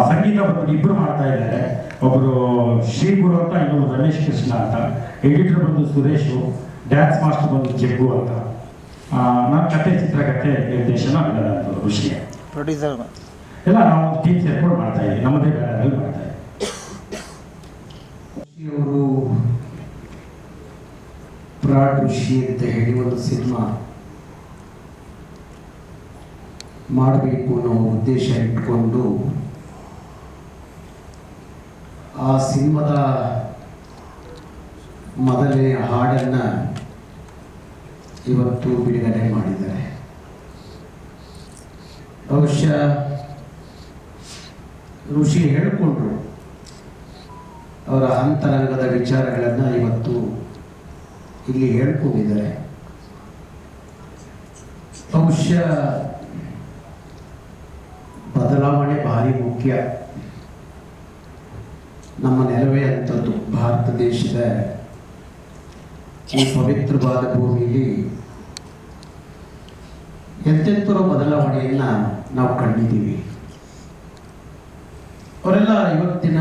ಸಂಗೀತ ಬಂದ್ಬಿಟ್ಟು 2 ಮಾಡ್ತಾ ಇದ್ದಾರೆ. ಒಬ್ಬರು ಶ್ರೀಗುರು ಅಂತ, ಇನ್ನೊಬ್ಬರು ರಮೇಶ್ ಕೃಷ್ಣ ಅಂತ. ಎಡಿಟರ್ ಬಂದು ಸುರೇಶು, ಡ್ಯಾನ್ಸ್ ಮಾಸ್ಟರ್ ಬಂದು ಜಗ್ಗು ಅಂತ. ನಾನು ಕತೆ, ಚಿತ್ರಕಥೆ, ನಿರ್ದೇಶನ ಋಷಿ. ಪ್ರೊಡ್ಯೂಸರ್ ಎಲ್ಲ ನಾವು ಟೀಮ್ ಸೇರ್ಕೊಂಡು ಮಾಡ್ತಾ ಇದ್ದೀವಿ, ನಮ್ಮದೇ ಬ್ಯಾನರಲ್ಲಿ ಮಾಡ್ತಾ ಇದ್ದೀವಿ. ಅವರು ಫ್ರಾಡ್ ಋಷಿ ಅಂತ ಹೇಳಿ ಒಂದು ಸಿನಿಮಾ ಮಾಡಬೇಕು ಅನ್ನೋ ಉದ್ದೇಶ ಇಟ್ಕೊಂಡು ಆ ಸಿನಿಮಾದ ಮೊದಲನೇ ಹಾಡನ್ನು ಇವತ್ತು ಬಿಡುಗಡೆ ಮಾಡಿದ್ದಾರೆ. ಬಹುಶಃ ಋಷಿ ಹೇಳಿಕೊಂಡ್ರು ಅವರ ಅಂತರಂಗದ ವಿಚಾರಗಳನ್ನು ಇವತ್ತು ಇಲ್ಲಿ ಹೇಳ್ಕೊಂಡಿದ್ದಾರೆ. ಬಹುಶಃ ಬದಲಾವಣೆ ಭಾರಿ ಮುಖ್ಯ. ನಮ್ಮ ನೆಲವೇ ಅಂಥದ್ದು. ಭಾರತ ದೇಶದ ಈ ಪವಿತ್ರವಾದ ಭೂಮಿಯಲ್ಲಿ ಎಂತೆಂಥರೋ ಬದಲಾವಣೆಯನ್ನು ನಾವು ಕಂಡಿದ್ದೀವಿ. ಅವರೆಲ್ಲ ಇವತ್ತಿನ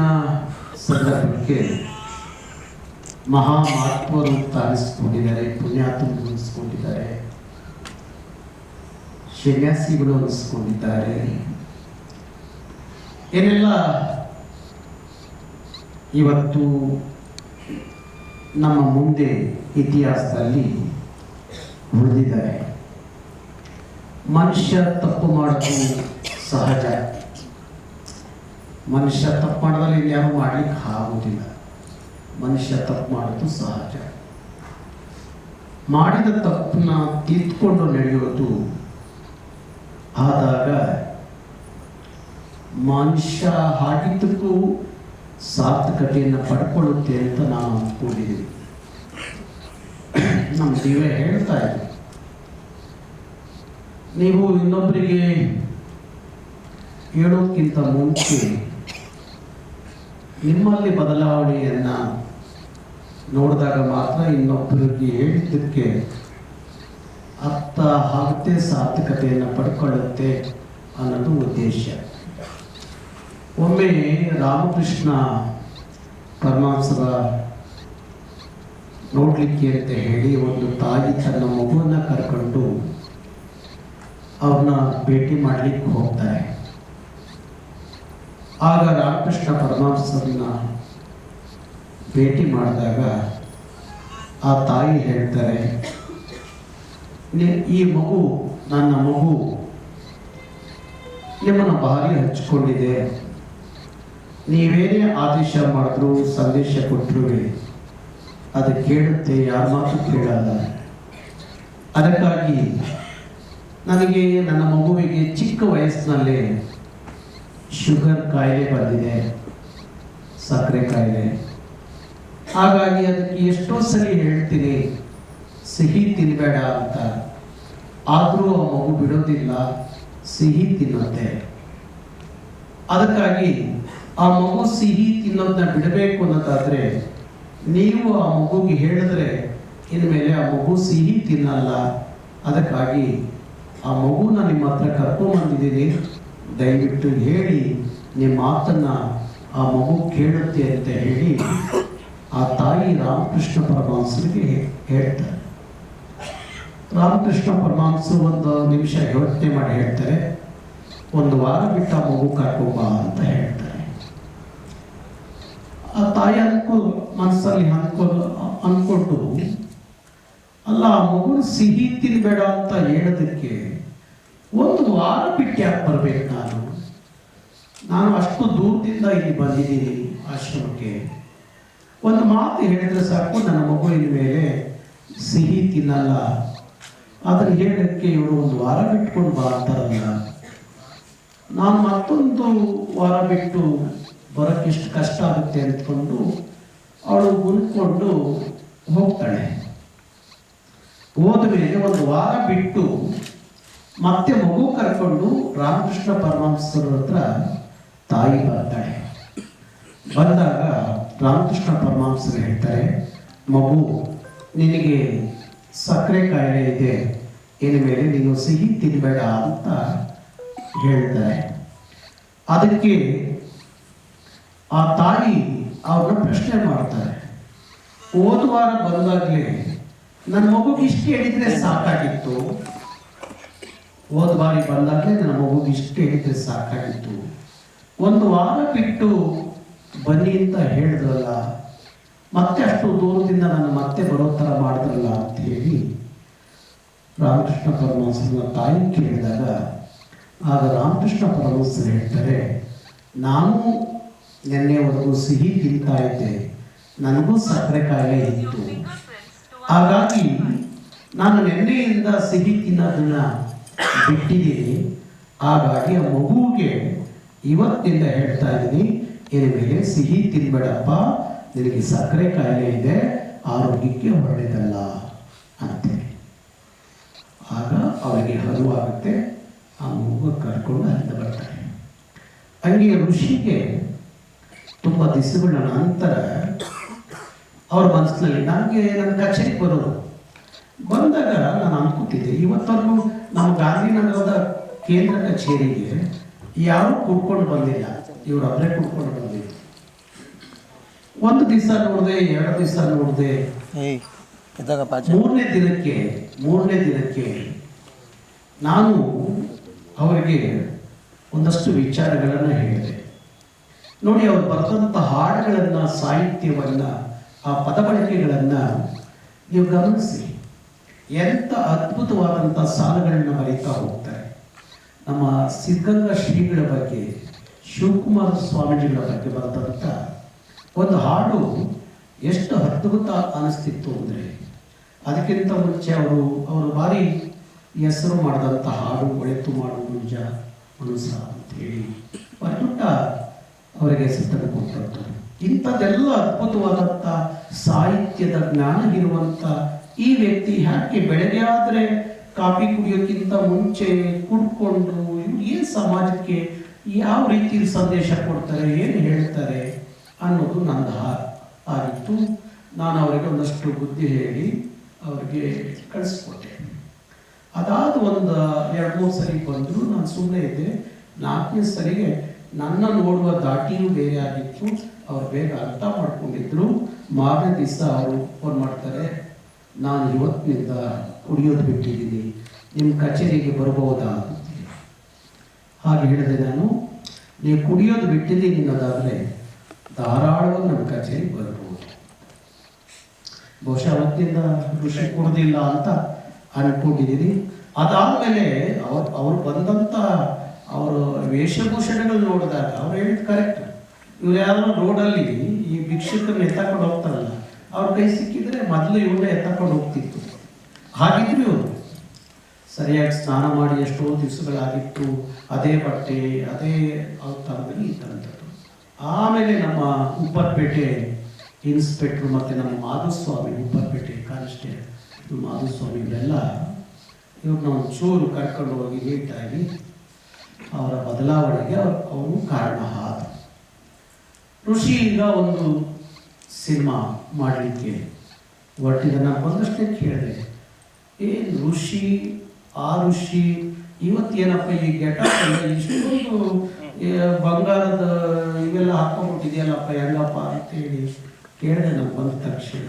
ಸಂದರ್ಭಕ್ಕೆ ಮಹಾ ಮಹತ್ವರು ಅಂತ ಅನಿಸ್ಕೊಂಡಿದ್ದಾರೆ, ಪುಣ್ಯಾತ್ಮರು ಅನಿಸ್ಕೊಂಡಿದ್ದಾರೆ, ಸನ್ಯಾಸಿಗಳು ಅನಿಸ್ಕೊಂಡಿದ್ದಾರೆ. ಏನೆಲ್ಲ ಇವತ್ತು ನಮ್ಮ ಮುಂದೆ ಇತಿಹಾಸದಲ್ಲಿ ಉಳಿದಿದ್ದಾರೆ. ಮನುಷ್ಯ ತಪ್ಪು ಮಾಡೋದು ಸಹಜ. ಮನುಷ್ಯ ತಪ್ಪು ಮಾಡೋದ್ರಲ್ಲಿ ಇನ್ಯಾರು ಮಾಡ್ಲಿಕ್ಕೆ ಆಗೋದಿಲ್ಲ. ಮನುಷ್ಯ ತಪ್ಪು ಮಾಡೋದು ಸಹಜ. ಮಾಡಿದ ತಪ್ಪನ್ನ ತಿದ್ದುಕೊಂಡು ನಡೆಯೋದು ಆದಾಗ ಮನುಷ್ಯ ಹಾಗಿದ್ದಕ್ಕೂ ಸಾರ್ಥಕತೆಯನ್ನು ಪಡ್ಕೊಳ್ಳುತ್ತೆ ಅಂತ ನಾವು ಅಂದ್ಕೊಂಡಿದ್ದೀವಿ. ನಮ್ಮ ದೇವೇ ಹೇಳ್ತಾ ಇದ್ದೀವಿ, ನೀವು ಇನ್ನೊಬ್ಬರಿಗೆ ಹೇಳೋಕ್ಕಿಂತ ಮುಂಚೆ ನಿಮ್ಮಲ್ಲಿ ಬದಲಾವಣೆಯನ್ನು ನೋಡಿದಾಗ ಮಾತ್ರ ಇನ್ನೊಬ್ಬರಿಗೆ ಹೇಳಿದ್ದಕ್ಕೆ ಅರ್ಥ ಆಗುತ್ತೆ, ಸಾರ್ಥಕತೆಯನ್ನು ಪಡ್ಕೊಳ್ಳುತ್ತೆ ಅನ್ನೋದು ಉದ್ದೇಶ. ಒಮ್ಮೆ ರಾಮಕೃಷ್ಣ ಪರಮಹಂಸರ ನೋಡಲಿಕ್ಕೆ ಅಂತ ಹೇಳಿ ಒಂದು ತಾಯಿ ತನ್ನ ಮಗುವನ್ನು ಕರ್ಕೊಂಡು ಅವ್ರನ್ನ ಭೇಟಿ ಮಾಡಲಿಕ್ಕೆ ಹೋಗ್ತಾರೆ. ಆಗ ರಾಮಕೃಷ್ಣ ಪರಮಹಂಸರನ್ನ ಭೇಟಿ ಮಾಡಿದಾಗ ಆ ತಾಯಿ ಹೇಳ್ತಾರೆ, ಈ ಮಗು ನನ್ನ ಮಗು ನಿಮ್ಮನ್ನು ಭಾರಿ ಹಚ್ಕೊಂಡಿದೆ, ನೀವೇನೇ ಆದೇಶ ಮಾಡಿದ್ರು ಸಂದೇಶ ಕೊಟ್ಟರು ಅದು ಕೇಳುತ್ತೆ, ಯಾರ ಮಾತು ಕೇಳಲ್ಲ. ಅದಕ್ಕಾಗಿ ನನಗೆ ನನ್ನ ಮಗುವಿಗೆ ಚಿಕ್ಕ ವಯಸ್ಸಿನಲ್ಲೇ ಶುಗರ್ ಕಾಯಿಲೆ ಬಂದಿದೆ, ಸಕ್ಕರೆ ಕಾಯಿಲೆ. ಹಾಗಾಗಿ ಅದಕ್ಕೆ ಎಷ್ಟೋ ಸರಿ ಹೇಳ್ತೀನಿ ಸಿಹಿ ತಿನ್ನಬೇಡ ಅಂತ, ಆದರೂ ಆ ಮಗು ಬಿಡೋದಿಲ್ಲ, ಸಿಹಿ ತಿನ್ನುತ್ತೆ. ಅದಕ್ಕಾಗಿ ಆ ಮಗು ಸಿಹಿ ತಿನ್ನೋದನ್ನ ಬಿಡಬೇಕು ಅನ್ನೋದಾದ್ರೆ ನೀವು ಆ ಮಗುಗೆ ಹೇಳಿದ್ರೆ ಇನ್ಮೇಲೆ ಆ ಮಗು ಸಿಹಿ ತಿನ್ನಲ್ಲ. ಅದಕ್ಕಾಗಿ ಆ ಮಗುನ ನಿಮ್ಮ ಹತ್ರ ಕರ್ಕೊಂಡ್ಬಂದಿದ್ದೀನಿ, ದಯವಿಟ್ಟು ಹೇಳಿ ನಿಮ್ಮ ಮಾತನ್ನ ಆ ಮಗು ಕೇಳುತ್ತೆ ಅಂತ ಹೇಳಿ ಆ ತಾಯಿ ರಾಮಕೃಷ್ಣ ಪರಮಹಂಸರಿಗೆ ಹೇಳ್ತಾರೆ. ರಾಮಕೃಷ್ಣ ಪರಮಹಂಸರು ಒಂದು ನಿಮಿಷ ಯೋಚನೆ ಮಾಡಿ ಹೇಳ್ತಾರೆ, ಒಂದು ವಾರ ಬಿಟ್ಟು ಆ ಮಗು ಕರ್ಕೊಂಬ ಅಂತ ಹೇಳ್ತಾರೆ. ಆ ತಾಯಿ ಮನಸ್ಸಲ್ಲಿ ಅನ್ಕೊಂಡು ಅಲ್ಲ, ಆ ಮಗು ಸಿಹಿ ತಿನ್ಬೇಡ ಅಂತ ಹೇಳೋದಕ್ಕೆ ಒಂದು ವಾರ ಬಿಟ್ಟು ಯಾಕೆ ಬರ್ಬೇಕು? ನಾನು ಅಷ್ಟು ದೂರದಿಂದ ಇಲ್ಲಿ ಬಂದಿದ್ದೀನಿ ಆಶ್ರಮಕ್ಕೆ, ಒಂದು ಮಾತು ಹೇಳಿದ್ರೆ ಸಾಕು ನನ್ನ ಮಗುವಿನ ಮೇಲೆ ಸಿಹಿ ತಿನ್ನಲ್ಲ. ಅದನ್ನು ಹೇಳೋಕ್ಕೆ ಇವರು ಒಂದು ವಾರ ಬಿಟ್ಕೊಂಡು ಬಾ ಅಂತಾರಲ್ಲ, ನಾನು ಮತ್ತೊಂದು ವಾರ ಬಿಟ್ಟು ಬರೋಕ್ಕೆ ಎಷ್ಟು ಕಷ್ಟ ಆಗುತ್ತೆ ಅಂದ್ಕೊಂಡು ಅವಳು ಮುನ್ಕೊಂಡು ಹೋಗ್ತಾಳೆ. ಹೋದ ಮೇಲೆ ಒಂದು ವಾರ ಬಿಟ್ಟು ಮತ್ತೆ ಮಗು ಕರ್ಕೊಂಡು ರಾಮಕೃಷ್ಣ ಪರಮಹಂಸರ ಹತ್ರ ತಾಯಿ ಬರ್ತಾಳೆ. ಬಂದಾಗ ರಾಮಕೃಷ್ಣ ಪರಮಹಂಸರು ಹೇಳ್ತಾರೆ, ಮಗು ನಿನಗೆ ಸಕ್ಕರೆ ಕಾಯಿಲೆ ಇದೆ, ಇನ್ಮೇಲೆ ನೀನು ಸಿಹಿ ತಿನ್ನಬೇಡ ಅಂತ ಹೇಳ್ತಾರೆ. ಅದಕ್ಕೆ ಆ ತಾಯಿ ಅವ್ರನ್ನ ಪ್ರಶ್ನೆ ಮಾಡ್ತಾರೆ, ಹೋದ ವಾರ ಬಂದಾಗಲೇ ನನ್ನ ಮಗುಗೆ ಇಷ್ಟು ಹೇಳಿದ್ರೆ ಸಾಕಾಗಿತ್ತು, ಹೋದ ಬಾರಿ ಬಂದಾಗಲೇ ನನ್ನ ಮಗುಗೆ ಇಷ್ಟು ಹೇಳಿದ್ರೆ ಸಾಕಾಗಿತ್ತು, ಒಂದು ವಾರ ಬಿಟ್ಟು ಬನ್ನಿ ಅಂತ ಹೇಳಿದ್ರಲ್ಲ, ಮತ್ತೆ ಅಷ್ಟು ದೂರದಿಂದ ನನ್ನ ಮತ್ತೆ ಬರೋ ಥರ ಮಾಡಿದ್ರಲ್ಲ ಅಂತ ಹೇಳಿ ರಾಮಕೃಷ್ಣ ಪರಮಹಂಸರನ್ನ ತಾಯಿ ಕೇಳಿದಾಗ ಆಗ ರಾಮಕೃಷ್ಣ ಪರಮಹಂಸರು ಹೇಳ್ತಾರೆ, ನಾನು ನಿನ್ನೆವರೆಗೂ ಸಿಹಿ ತಿಂತಾ ಇದ್ದೆ, ನನಗೂ ಸಕ್ಕರೆ ಕಾಯಿಲೆ ಇತ್ತು, ಹಾಗಾಗಿ ನಾನು ನಿನ್ನೆಯಿಂದ ಸಿಹಿ ತಿನ್ನೋದನ್ನ ಬಿಟ್ಟಿದ್ದೀನಿ. ಹಾಗಾಗಿ ಆ ಮಗುವಿಗೆ ಇವತ್ತಿಂದ ಹೇಳ್ತಾ ಇದ್ದೀನಿ, ಇನ್ಮೇಲೆ ಸಿಹಿ ತಿನ್ಬೇಡಪ್ಪ, ನಿನಗೆ ಸಕ್ಕರೆ ಕಾಯಿಲೆ ಇದೆ, ಆರೋಗ್ಯಕ್ಕೆ ಒಳ್ಳೆಯದಲ್ಲ ಅಂತೇಳಿ. ಆಗ ಅವರಿಗೆ ಹರುವಾಗುತ್ತೆ, ಆ ಮಗು ಕರ್ಕೊಂಡು ಅಲ್ಲಿಂದ ಬರ್ತಾರೆ. ಹಂಗೆ ಋಷಿಗೆ ತುಂಬ ದಿವಸಗಳ ನಂತರ ಅವ್ರ ಮನಸ್ಸಿನಲ್ಲಿ ನನಗೆ ನನ್ನ ಕಚೇರಿಗೆ ಬರೋದು ಬಂದಾಗ ನಾನು ಅನ್ಕೋತಿದ್ದೆ, ಇವತ್ತವರೆಗೂ ನಮ್ಮ ಗಾಂಧಿನಗರದ ಕೇಂದ್ರ ಕಚೇರಿಗೆ ಯಾರೂ ಕೂತ್ಕೊಂಡು ಬಂದಿಲ್ಲ, ಇವರೊಬ್ಬರೇ ಕೂತ್ಕೊಂಡು ಬಂದಿಲ್ಲ. ಒಂದು ದಿವಸ ನೋಡಿದೆ, ಎರಡು ದಿವಸ ನೋಡಿದೆ, ಮೂರನೇ ದಿನಕ್ಕೆ ನಾನು ಅವರಿಗೆ ಒಂದಷ್ಟು ವಿಚಾರಗಳನ್ನು ಹೇಳಿದೆ. ನೋಡಿ, ಅವರು ಬರೆದಂಥ ಹಾಡುಗಳನ್ನು, ಸಾಹಿತ್ಯವನ್ನು, ಆ ಪದ ಬಳಕೆಗಳನ್ನು ನೀವು ಗಮನಿಸಿ, ಎಂಥ ಅದ್ಭುತವಾದಂಥ ಸಾಲುಗಳನ್ನು ಬರೀತಾ ಹೋಗ್ತಾರೆ. ನಮ್ಮ ಸಿದ್ಧಗಂಗಾ ಶ್ರೀಗಳ ಬಗ್ಗೆ, ಶಿವಕುಮಾರ ಸ್ವಾಮೀಜಿಗಳ ಬಗ್ಗೆ ಬರೆದಂಥ ಒಂದು ಹಾಡು ಎಷ್ಟು ಅದ್ಭುತ ಅನಿಸ್ತಿತ್ತು ಅಂದರೆ, ಅದಕ್ಕಿಂತ ಮುಂಚೆ ಅವರು ಭಾರಿ ಹೆಸರು ಮಾಡಿದಂಥ ಹಾಡು ಒಳೆತು ಮಾಡು ಮುಂಜ ಮನುಸ ಅಂತೇಳಿ ದೊಡ್ಡ ಅವರಿಗೆ ಹೆಸರು ಕೊಟ್ಟದ್ದು. ಇಂಥದ್ದೆಲ್ಲ ಅದ್ಭುತವಾದಂಥ ಸಾಹಿತ್ಯದ ಜ್ಞಾನ ಇರುವಂಥ ಈ ವ್ಯಕ್ತಿ ಯಾಕೆ ಬೆಳಗ್ಗೆ ಆದರೆ ಕಾಫಿ ಕುಡಿಯೋಕ್ಕಿಂತ ಮುಂಚೆ ಕುಡ್ಕೊಂಡು ಏನು ಸಮಾಜಕ್ಕೆ ಯಾವ ರೀತಿ ಸಂದೇಶ ಕೊಡ್ತಾರೆ, ಏನು ಹೇಳ್ತಾರೆ ಅನ್ನೋದು ನಂದು ಆಗಿತ್ತು. ನಾನು ಅವರಿಗೆ ಒಂದಷ್ಟು ಬುದ್ಧಿ ಹೇಳಿ ಅವರಿಗೆ ಕಳಿಸ್ಕೊಟ್ಟೆ. ಅದಾದ ಒಂದು 2-3 ಸರಿ ಬಂದರು, ನಾನು ಸುಮ್ಮನೆ ಇದ್ದೆ. 4ನೇ ಸರಿಗೆ ನನ್ನ ನೋಡುವ ದಾಟಿಯೂ ಬೇರೆ ಆಗಿತ್ತು, ಅವ್ರು ಬೇಗ ಅರ್ಥ ಮಾಡ್ಕೊಂಡಿದ್ರು. ಮಾರನೇ ದಿವಸ ಅವರು ಫೋನ್ ಮಾಡ್ತಾರೆ, ನಾನು ಇವತ್ತಿನಿಂದ ಕುಡಿಯೋದು ಬಿಟ್ಟಿದ್ದೀನಿ, ನಿಮ್ಮ ಕಚೇರಿಗೆ ಬರಬಹುದಾ ಅಂತೀರಿ. ಹಾಗೆ ಹೇಳಿದೆ ನಾನು, ನೀವು ಕುಡಿಯೋದು ಬಿಟ್ಟಿದ್ದೀನಿ ಅನ್ನೋದಾದರೆ ಧಾರಾಳವಾಗಿ ನಮ್ಮ ಕಚೇರಿಗೆ ಬರಬಹುದು. ಬಹುಶಃ ಅವತ್ತಿಂದ ಋಷಿ ಕುಡ್ದಿಲ್ಲ ಅಂತ ಅನ್ಕೊಂಡಿದ್ದೀನಿ. ಅದಾದಮೇಲೆ ಅವ್ರು ಬಂದಂಥ ಅವರ ವೇಷಭೂಷಣಗಳು ನೋಡಿದಾಗ ಅವ್ರು ಹೇಳಿದ್ ಕರೆಕ್ಟ್. ಇವ್ರು ಯಾರೋ ರೋಡಲ್ಲಿ ಈ ಭಿಕ್ಷುಕರನ್ನ ಎತ್ತಕೊಂಡು ಹೋಗ್ತಾರಲ್ಲ, ಅವ್ರ ಕೈ ಸಿಕ್ಕಿದ್ರೆ ಮೊದಲು ಇವನ್ನ ಎತ್ತಕೊಂಡು ಹೋಗ್ತಿತ್ತು. ಹಾಗಿದ್ರು ಇವರು ಸರಿಯಾಗಿ ಸ್ನಾನ ಮಾಡಿ ಎಷ್ಟೋ ದಿವಸಗಳಾಗಿತ್ತು, ಅದೇ ಬಟ್ಟೆ ಅದೇ ಅವತಾರದಲ್ಲಿ ಇದ್ದಂಥದ್ದು. ಆಮೇಲೆ ನಮ್ಮ ಉಪ್ಪರ್ಪೇಟೆ ಇನ್ಸ್ಪೆಕ್ಟ್ರು ಮತ್ತು ನಮ್ಮ ಮಾಧುಸ್ವಾಮಿ, ಉಪ್ಪರ್ಪೇಟೆ ಕಾನ್ಸ್ಟೇಬಲ್ ಮಾಧುಸ್ವಾಮಿ ಇವರೆಲ್ಲ ಇವ್ರನ್ನ ಒಂಚೂರು ಕರ್ಕೊಂಡು ಹೋಗಿ ನೀಟಾಗಿ ಅವರ ಬದಲಾವಣೆಗೆ ಅವರು ಕಾರಣ ಆದರು. ಋಷಿ ಈಗ ಒಂದು ಸಿನಿಮಾ ಮಾಡಲಿಕ್ಕೆ ಹೊರಟಿದ. ನಾನು ಬಂದಷ್ಟೇ ಕೇಳಿದೆ, ಏನು ಋಷಿ ಆ ಋಷಿ ಇವತ್ತೇನಪ್ಪ ಈ ಗೆಟಪ್ ಎಲ್ಲ ಇಷ್ಟೊಂದು ಬಂಗಾರದ ಇವೆಲ್ಲ ಹಾಕೊಂಡ್ಬಿಟ್ಟಿದೆಯಲ್ಲಪ್ಪ ಹೆಂಗಪ್ಪ ಅಂತೇಳಿ ಕೇಳಿದೆ ನಾನು ಬಂದ ತಕ್ಷಣ.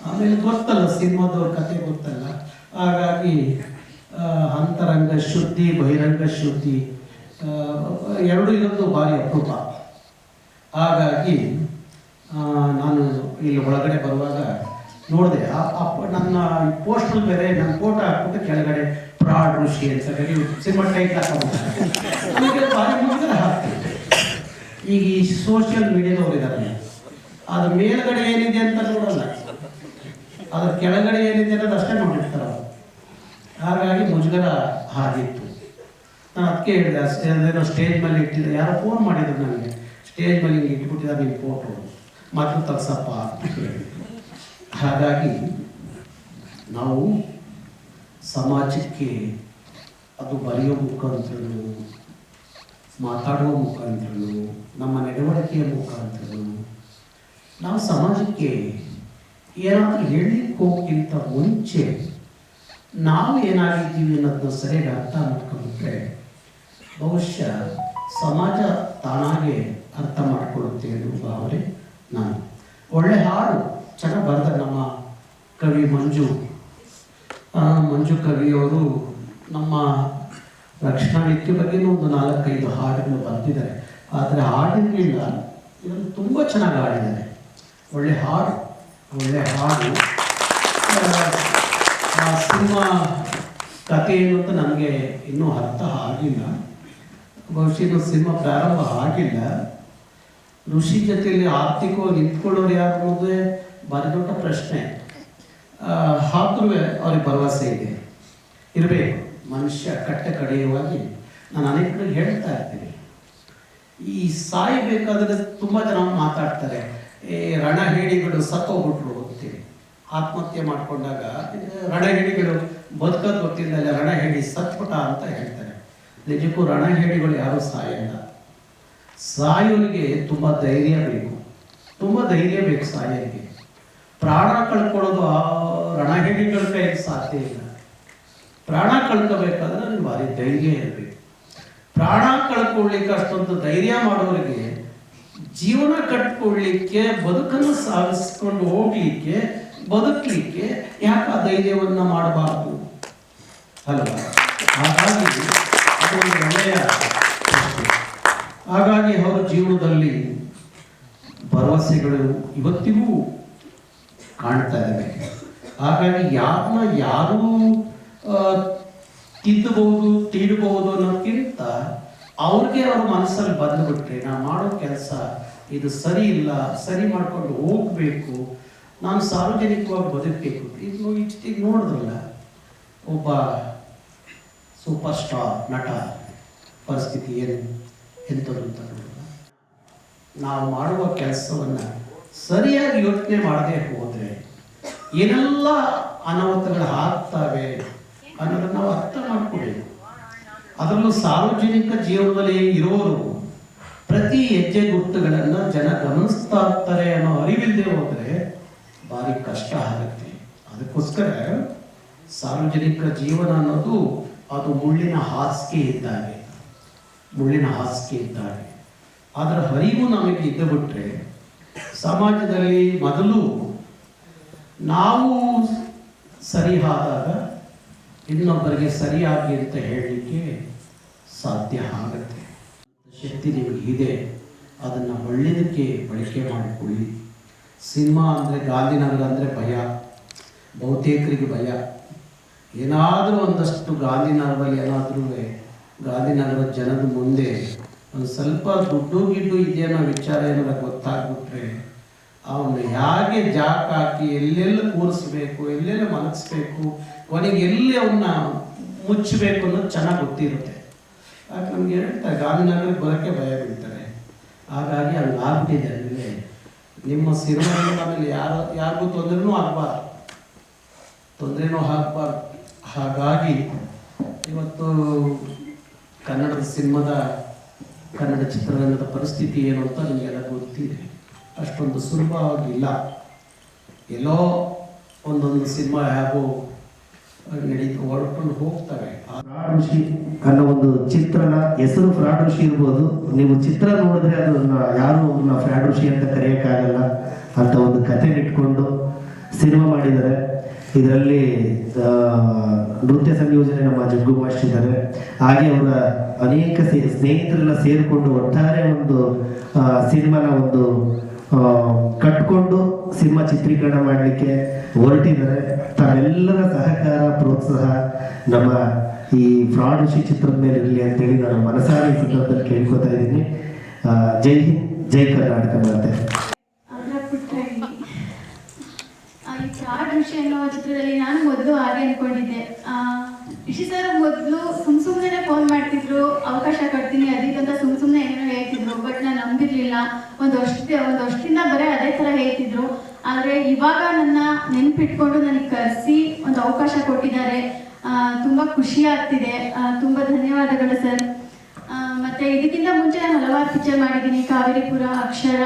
ಆಮೇಲೆ ಗೊತ್ತಲ್ಲ ಸಿನಿಮಾದವ್ರ ಕತೆ ಗೊತ್ತಲ್ಲ, ಹಾಗಾಗಿ ಅಂತರಂಗ ಶುದ್ಧಿ ಬಹಿರಂಗ ಶುದ್ಧಿ ಎರಡೂ ಇರೋದು ಭಾರಿ ಅಪರೂಪ. ಹಾಗಾಗಿ ನಾನು ಇಲ್ಲಿ ಒಳಗಡೆ ಬರುವಾಗ ನೋಡಿದೆ, ನನ್ನ ಪೋಸ್ಟರ್ ಬೇರೆ ನನ್ನ ಫೋಟೋ ಹಾಕ್ಬಿಟ್ಟು ಕೆಳಗಡೆ ಪ್ರಾಡ್ ಋಷಿ ಅಂತ ಸಿನಿಮಾ ಟೈಟ್ ಹಾಕೊಂಡ್ಬಿಡ್ತಾರೆ. ನಮಗೆ ಭಾರಿ ಮುಗಿದ್ರೆ ಹಾಕ್ತೀವಿ. ಈಗ ಈ ಸೋಷಿಯಲ್ ಮೀಡಿಯಾದವ್ರು ಇದ್ದಾರೆ, ಅದ್ರ ಮೇಲ್ಗಡೆ ಏನಿದೆ ಅಂತ ನೋಡಲ್ಲ, ಅದ್ರ ಕೆಳಗಡೆ ಏನಿದೆ ಅನ್ನೋದು ಅಷ್ಟೇ ನೋಡಿರ್ತಾರೆ ಅವರು. ಹಾಗಾಗಿ ಮುಜುಗರ ಆಗಿತ್ತು. ನಾನು ಅದಕ್ಕೆ ಹೇಳಿದೆ, ಅದೇನೋ ಸ್ಟೇಜ್ ಮೇಲೆ ಇಟ್ಟಿದ್ದೆ, ಯಾರೋ ಫೋನ್ ಮಾಡಿದ್ರು ನನಗೆ, ಸ್ಟೇಜ್ ಮೇಲೆ ಹಿಂಗೆ ಇಟ್ಬಿಟ್ಟಿದ್ದಾರೆ ನಿಮ್ಮ ಫೋಟೋ ಮತ್ತು ತಗ್ಸಪ್ಪ ಅಂತ ಹೇಳಿ. ಹಾಗಾಗಿ ನಾವು ಸಮಾಜಕ್ಕೆ ಅದು ಬರೆಯೋ ಮುಖಾಂತರನು, ಮಾತಾಡುವ ಮುಖಾಂತರನು, ನಮ್ಮ ನಡವಳಿಕೆಯ ಮುಖಾಂತರನು ನಾವು ಸಮಾಜಕ್ಕೆ ಏನಾದರೂ ಹೇಳಲಿಕ್ಕೆ ಹೋಗೋಕ್ಕಿಂತ ಮುಂಚೆ ನಾವು ಏನಾಗಿದ್ದೀವಿ ಅನ್ನೋದನ್ನ ಸರಿಯಾಗಿ ಅರ್ಥ ಮಾಡ್ಕೊಂಡ್ರೆ ಬಹುಶಃ ಸಮಾಜ ತಾನಾಗೆ ಅರ್ಥ ಮಾಡಿಕೊಳ್ಳುತ್ತೆ ಅನ್ನೋ ಭಾವನೆ ನಾನು. ಒಳ್ಳೆ ಹಾಡು ಚೆನ್ನಾಗಿ ಬರೆದ ನಮ್ಮ ಕವಿ ಮಂಜು ಕವಿಯವರು ನಮ್ಮ ರಕ್ಷಣಾ ವೇದಿಕೆ ಬಗ್ಗೆನೂ ಒಂದು 4-5 ಹಾಡುಗಳು ಬರೆದಿದ್ದಾರೆ. ಆದರೆ ಹಾಡಿರಲಿಲ್ಲ, ಇದನ್ನು ತುಂಬ ಚೆನ್ನಾಗಿ ಹಾಡಿದ್ದಾರೆ. ಒಳ್ಳೆ ಹಾಡು ಆ ಸಿನಿಮಾ ಕಥೆ ಏನು ಅಂತ ನನಗೆ ಇನ್ನೂ ಅರ್ಥ ಆಗಿಲ್ಲ. ಬಹುಶಃ ಇದು ಸಿನಿಮಾ ಪ್ರಾರಂಭ ಆಗಿಲ್ಲ. ಋಷಿ ಜೊತೆಯಲ್ಲಿ ಆರ್ಥಿಕವಾಗಿ ನಿಂತ್ಕೊಳ್ಳೋರು ಯಾರು ಅನ್ನೋದೇ ಭಾರಿ ದೊಡ್ಡ ಪ್ರಶ್ನೆ. ಆದ್ರೂ ಅವ್ರಿಗೆ ಭರವಸೆ ಇದೆ, ಇರಬೇಕು. ಮನುಷ್ಯ ಕಡೆಯವಾಗಿ ನಾನು ಅನೇಕ ಕಡೆ ಹೇಳ್ತಾ ಇರ್ತೀನಿ, ಈ ಸಾಯಬೇಕಾದ್ರೆ ತುಂಬ ಜನ ಮಾತಾಡ್ತಾರೆ, ರಣಹೇಡಿಗಳು ಸತ್ತೋಗ್ಬಿಟ್ರು ಅಂತೇಳಿ. ಆತ್ಮಹತ್ಯೆ ಮಾಡಿಕೊಂಡಾಗ ರಣಹೇಡಿಗಳು ಬದುಕೋದು ಗೊತ್ತಿಲ್ಲಲ್ಲ, ರಣಹೇಡಿ ಸತ್ಪುಟ ಅಂತ ಹೇಳ್ತಾರೆ. ನಿಜಕ್ಕೂ ರಣಹೇಡಿಗಳು ಯಾರೂ ಸಾಯಲ್ಲ. ಸಾಯೋರಿಗೆ ತುಂಬ ಧೈರ್ಯ ಬೇಕು, ಸಾಯೋರಿಗೆ. ಪ್ರಾಣ ಕಳ್ಕೊಳ್ಳೋದು ಆ ರಣಹೇಡಿಗಳ ಕೈಗೆ ಸಾಧ್ಯ ಇಲ್ಲ. ಪ್ರಾಣ ಕಳ್ಕೋಬೇಕಾದ್ರೆ ನನಗೆ ಭಾರಿ ಧೈರ್ಯ ಇರಬೇಕು. ಪ್ರಾಣ ಕಳ್ಕೊಳ್ಳಿಕ್ಕೆ ಅಷ್ಟೊಂದು ಧೈರ್ಯ ಮಾಡೋರಿಗೆ ಜೀವನ ಕಟ್ಕೊಳ್ಳಿಕ್ಕೆ, ಬದುಕನ್ನು ಸಾಗಿಸ್ಕೊಂಡು ಹೋಗ್ಲಿಕ್ಕೆ, ಬದುಕಲಿಕ್ಕೆ ಯಾಕೆ ಆ ಧೈರ್ಯವನ್ನು ಮಾಡಬಾರ್ದು ಅಲ್ವಾ? ಹಾಗಾಗಿ ಅದು ಒಂದು ಒಳ್ಳೆಯ ಪ್ರಶ್ನೆ. ಹಾಗಾಗಿ ಅವರ ಜೀವನದಲ್ಲಿ ಭರವಸೆಗಳು ಇವತ್ತಿಗೂ ಕಾಣ್ತಾ ಇದ್ದಾವೆ. ಹಾಗಾಗಿ ಯಾರು ತಿದ್ದಬಹುದು, ತೀಡಬಹುದು ಅನ್ನೋಕ್ಕಿಂತ ಅವ್ರಿಗೆ ಅವ್ರ ಮನಸ್ಸಲ್ಲಿ ಬಂದುಬಿಟ್ರೆ ನಾನು ಮಾಡೋ ಕೆಲಸ ಇದು ಸರಿ ಇಲ್ಲ, ಸರಿ ಮಾಡ್ಕೊಂಡು ಹೋಗಬೇಕು, ನಾನು ಸಾರ್ವಜನಿಕವಾಗಿ ಬದುಕಬೇಕು. ಈಗ ನೋಡಿದ್ರಲ್ಲ, ಒಬ್ಬ ಸೂಪರ್ ಸ್ಟಾರ್ ನಟ ಪರಿಸ್ಥಿತಿ ಎಂಥದ್ದು ಅಂತ ನೋಡಿದ್ರೆ, ನಾವು ಮಾಡುವ ಕೆಲಸವನ್ನು ಸರಿಯಾಗಿ ಯೋಚನೆ ಮಾಡದೆ ಹೋದರೆ ಏನೆಲ್ಲ ಅನಾಹುತಗಳು ಆಗ್ತವೆ ಅನ್ನೋದನ್ನು ನಾವು ಅರ್ಥ ಮಾಡ್ಕೋಬೇಕು. ಅದರಲ್ಲೂ ಸಾರ್ವಜನಿಕ ಜೀವನದಲ್ಲಿ ಇರೋರು ಪ್ರತಿ ಹೆಜ್ಜೆ ಗುರುತುಗಳನ್ನು ಜನ ಗಮನಿಸ್ತಾ ಇರ್ತಾರೆ ಅನ್ನೋ ಅರಿವಿಲ್ಲದೆ ಹೋದರೆ ಭಾರಿ ಕಷ್ಟ ಆಗುತ್ತೆ. ಅದಕ್ಕೋಸ್ಕರ ಸಾರ್ವಜನಿಕ ಜೀವನ ಅನ್ನೋದು ಅದು ಮುಳ್ಳಿನ ಹಾಸಿಗೆ ಇದ್ದಾಗೆ. ಅದರ ಅರಿವು ನಮಗೆ ಇದ್ದು ಬಿಟ್ರೆ ಸಮಾಜದಲ್ಲಿ ಮೊದಲು ನಾವು ಸರಿ ಆದಾಗ ಇನ್ನೊಬ್ಬರಿಗೆ ಸರಿಯಾಗಿ ಅಂತ ಹೇಳಲಿಕ್ಕೆ ಸಾಧ್ಯ ಆಗುತ್ತೆ. ಶಕ್ತಿ ನಿಮಗೆ ಇದೆ, ಅದನ್ನು ಒಳ್ಳೆಯದಕ್ಕೆ ಬಳಕೆ ಮಾಡಿಕೊಳ್ಳಿ. ಸಿನಿಮಾ ಅಂದರೆ ಗಾಂಧಿನಗರ ಅಂದರೆ ಭಯ, ಬಹುತೇಕರಿಗೆ ಭಯ. ಏನಾದರೂ ಒಂದಷ್ಟು ಗಾಂಧಿನಗರದಲ್ಲಿ ಏನಾದರೂ ಗಾಂಧಿನಗರ ಜನದ ಮುಂದೆ ಒಂದು ಸ್ವಲ್ಪ ದುಡ್ಡು ಗಿಡ್ಡು ಇದೆಯನ್ನೋ ವಿಚಾರ ಏನಾರ ಗೊತ್ತಾಗ್ಬಿಟ್ರೆ ಅವನು ಹೇಗೆ ಜಾಕ್ ಹಾಕಿ ಎಲ್ಲೆಲ್ಲ ಕೂರಿಸ್ಬೇಕು, ಎಲ್ಲೆಲ್ಲ ಮಲಗಿಸ್ಬೇಕು, ಕೊನೆಗೆ ಎಲ್ಲಿ ಅವನ್ನ ಮುಚ್ಚಬೇಕು ಅನ್ನೋದು ಚೆನ್ನಾಗಿ ಗೊತ್ತಿರುತ್ತೆ. ಯಾಕೆ ನಮ್ಗೆ ಹೇಳ್ತಾರೆ ಗಾಂಧಿನಗರಕ್ಕೆ ಬರೋಕ್ಕೆ ಭಯ ಬೀಳ್ತಾರೆ. ಹಾಗಾಗಿ ಅಲ್ಲಿ ಆಗ್ಬಿಟ್ಟಿದೆ. ಅಂದರೆ ನಿಮ್ಮ ಸಿನಿಮಾದಿಂದ ಆಮೇಲೆ ಯಾರಿಗೂ ತೊಂದರೆನೂ ಆಗಬಾರ್ದು. ಹಾಗಾಗಿ ಇವತ್ತು ಕನ್ನಡದ ಸಿನಿಮಾದ ಕನ್ನಡ ಚಿತ್ರರಂಗದ ಪರಿಸ್ಥಿತಿ ಏನು ಅಂತ ನಿಮಗೆಲ್ಲ ಗೊತ್ತಿದೆ. ಅಷ್ಟೊಂದು ಸುಲಭವಾಗಿಲ್ಲ. ಎಲ್ಲೋ ಒಂದೊಂದು ಸಿನಿಮಾ ಹೇಗೋ ನಡೀತು ಹೊರಡ್ಕೊಂಡು ಹೋಗ್ತವೆ. ಫ್ರಾಡ್ ಋಷಿ ಅನ್ನೋ ಒಂದು ಚಿತ್ರನ ಹೆಸರು ಫ್ರಾಡ್ ಋಷಿ ಇರ್ಬೋದು, ನೀವು ಚಿತ್ರ ನೋಡಿದ್ರೆ ಅದನ್ನ ಯಾರು ಅವ್ರನ್ನ ಫ್ರಾಡ್ ಋಷಿ ಅಂತ ಕರೆಯೋಕ್ಕಾಗಲ್ಲ ಅಂತ ಒಂದು ಕಥೆ ಇಟ್ಕೊಂಡು ಸಿನಿಮಾ ಮಾಡಿದ್ದಾರೆ. ಇದರಲ್ಲಿ ನೃತ್ಯ ಸಂಯೋಜನೆ ನಮ್ಮ ಜಗ್ಗು ಮಾಸ್ಟರ್ ಇದ್ದಾರೆ. ಹಾಗೆ ಅವರ ಅನೇಕ ಸ್ನೇಹಿತರೆಲ್ಲ ಸೇರಿಕೊಂಡು ಒಟ್ಟಾರೆ ಒಂದು ಸಿನಿಮಾನ ಒಂದು ಕಟ್ಕೊಂಡು ಸಿನಿಮಾ ಚಿತ್ರೀಕರಣ ಮಾಡಲಿಕ್ಕೆ ಹೊರಟಿದ್ದಾರೆ. ತಾವೆಲ್ಲರ ಸಹಕಾರ ಪ್ರೋತ್ಸಾಹ ನಮ್ಮ ಈ ಫ್ರಾಡ್ ಋಷಿ ಚಿತ್ರದ ಮೇಲೆ ಇರಲಿ ಅಂತೇಳಿ ನಾನು ಮನಸಾರ ಈ ಸಂದರ್ಭದಲ್ಲಿ ಕೇಳ್ಕೊತಾ ಇದ್ದೀನಿ. ಜೈ ಹಿಂದ್, ಜೈ ಕರ್ನಾಟಕ ಮಾತೆ. ಈ ಫ್ರಾಡ್ ಋಷಿ ಅನ್ನೋ ಚಿತ್ರದಲ್ಲಿ ನಾನು ಮೊದಲು ಹಾಗೆ ಅನ್ಕೊಂಡಿದ್ದೆ. ಋಷಿ ಸರ್ ಮೊದಲು ಸುಮ್ಮನೆ ಫೋನ್ ಮಾಡ್ತಿದ್ರು, ಅವಕಾಶ ಕೊಡ್ತೀನಿ ಅದಿದ್ದು ಅಂತ ಸುಮ್ಮನೆ ಏನೋ ಹೇಳ್ತಿದ್ರು. ಬಟ್ ನಾನು ನಂಬಿರ್ಲಿಲ್ಲ. ಒಂದು ವರ್ಷದಿಂದ ಬರೀ ಅದೇ ಥರ ಹೇಳ್ತಿದ್ರು. ಆದರೆ ಇವಾಗ ನನ್ನ ನೆನಪಿಟ್ಕೊಂಡು ನನಗೆ ಕರೆಸಿ ಒಂದು ಅವಕಾಶ ಕೊಟ್ಟಿದ್ದಾರೆ. ತುಂಬ ಖುಷಿ ಆಗ್ತಿದೆ. ತುಂಬ ಧನ್ಯವಾದಗಳು ಸರ್. ಮತ್ತು ಇದಕ್ಕಿಂತ ಮುಂಚೆ ನಾನು ಹಲವಾರು ಪಿಕ್ಚರ್ ಮಾಡಿದ್ದೀನಿ. ಕಾವೇರಿಪುರ, ಅಕ್ಷರ,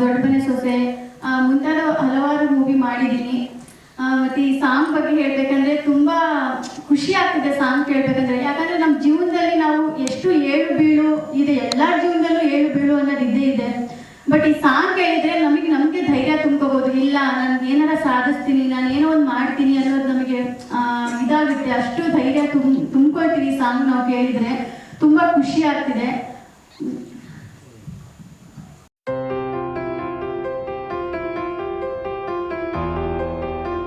ದೊಡ್ಡಮನೆ ಸೊಸೆ ಮುಂತಾದ ಹಲವಾರು ಮೂವಿ ಮಾಡಿದ್ದೀನಿ. ಮತ್ತು ಈ ಸಾಂಗ್ ಬಗ್ಗೆ ಹೇಳಬೇಕಂದ್ರೆ ತುಂಬ ಖುಷಿ ಆಗ್ತಿದೆ ಸಾಂಗ್ ಕೇಳಬೇಕಂದ್ರೆ. ಯಾಕಂದರೆ ನಮ್ಮ ಜೀವನದಲ್ಲಿ ನಾವು ಎಷ್ಟು ಏಳು ಬೀಳು ಇದೆ, ಎಲ್ಲರ ಜೀವನದಲ್ಲೂ ಏಳು ಬೀಳು ಅನ್ನೋದು ಇದ್ದೇ ಇದೆ. ಬಟ್ ಈ ಸಾಂಗ್ ಕೇಳಿದರೆ ನಮಗೆ ಧೈರ್ಯ ತುಂಬ್ಕೋಬೋದು. ಇಲ್ಲ, ನಾನು ಏನಾರ ಸಾಧಿಸ್ತೀನಿ, ನಾನು ಏನೋ ಒಂದು ಮಾಡ್ತೀನಿ ಅನ್ನೋದು ನಮಗೆ ಇದಾಗುತ್ತೆ. ಅಷ್ಟು ಧೈರ್ಯ ತುಂಬ್ಕೊಳ್ತೀವಿ ಈ ಸಾಂಗ್ ನಾವು ಕೇಳಿದರೆ. ತುಂಬ ಖುಷಿ ಆಗ್ತಿದೆ.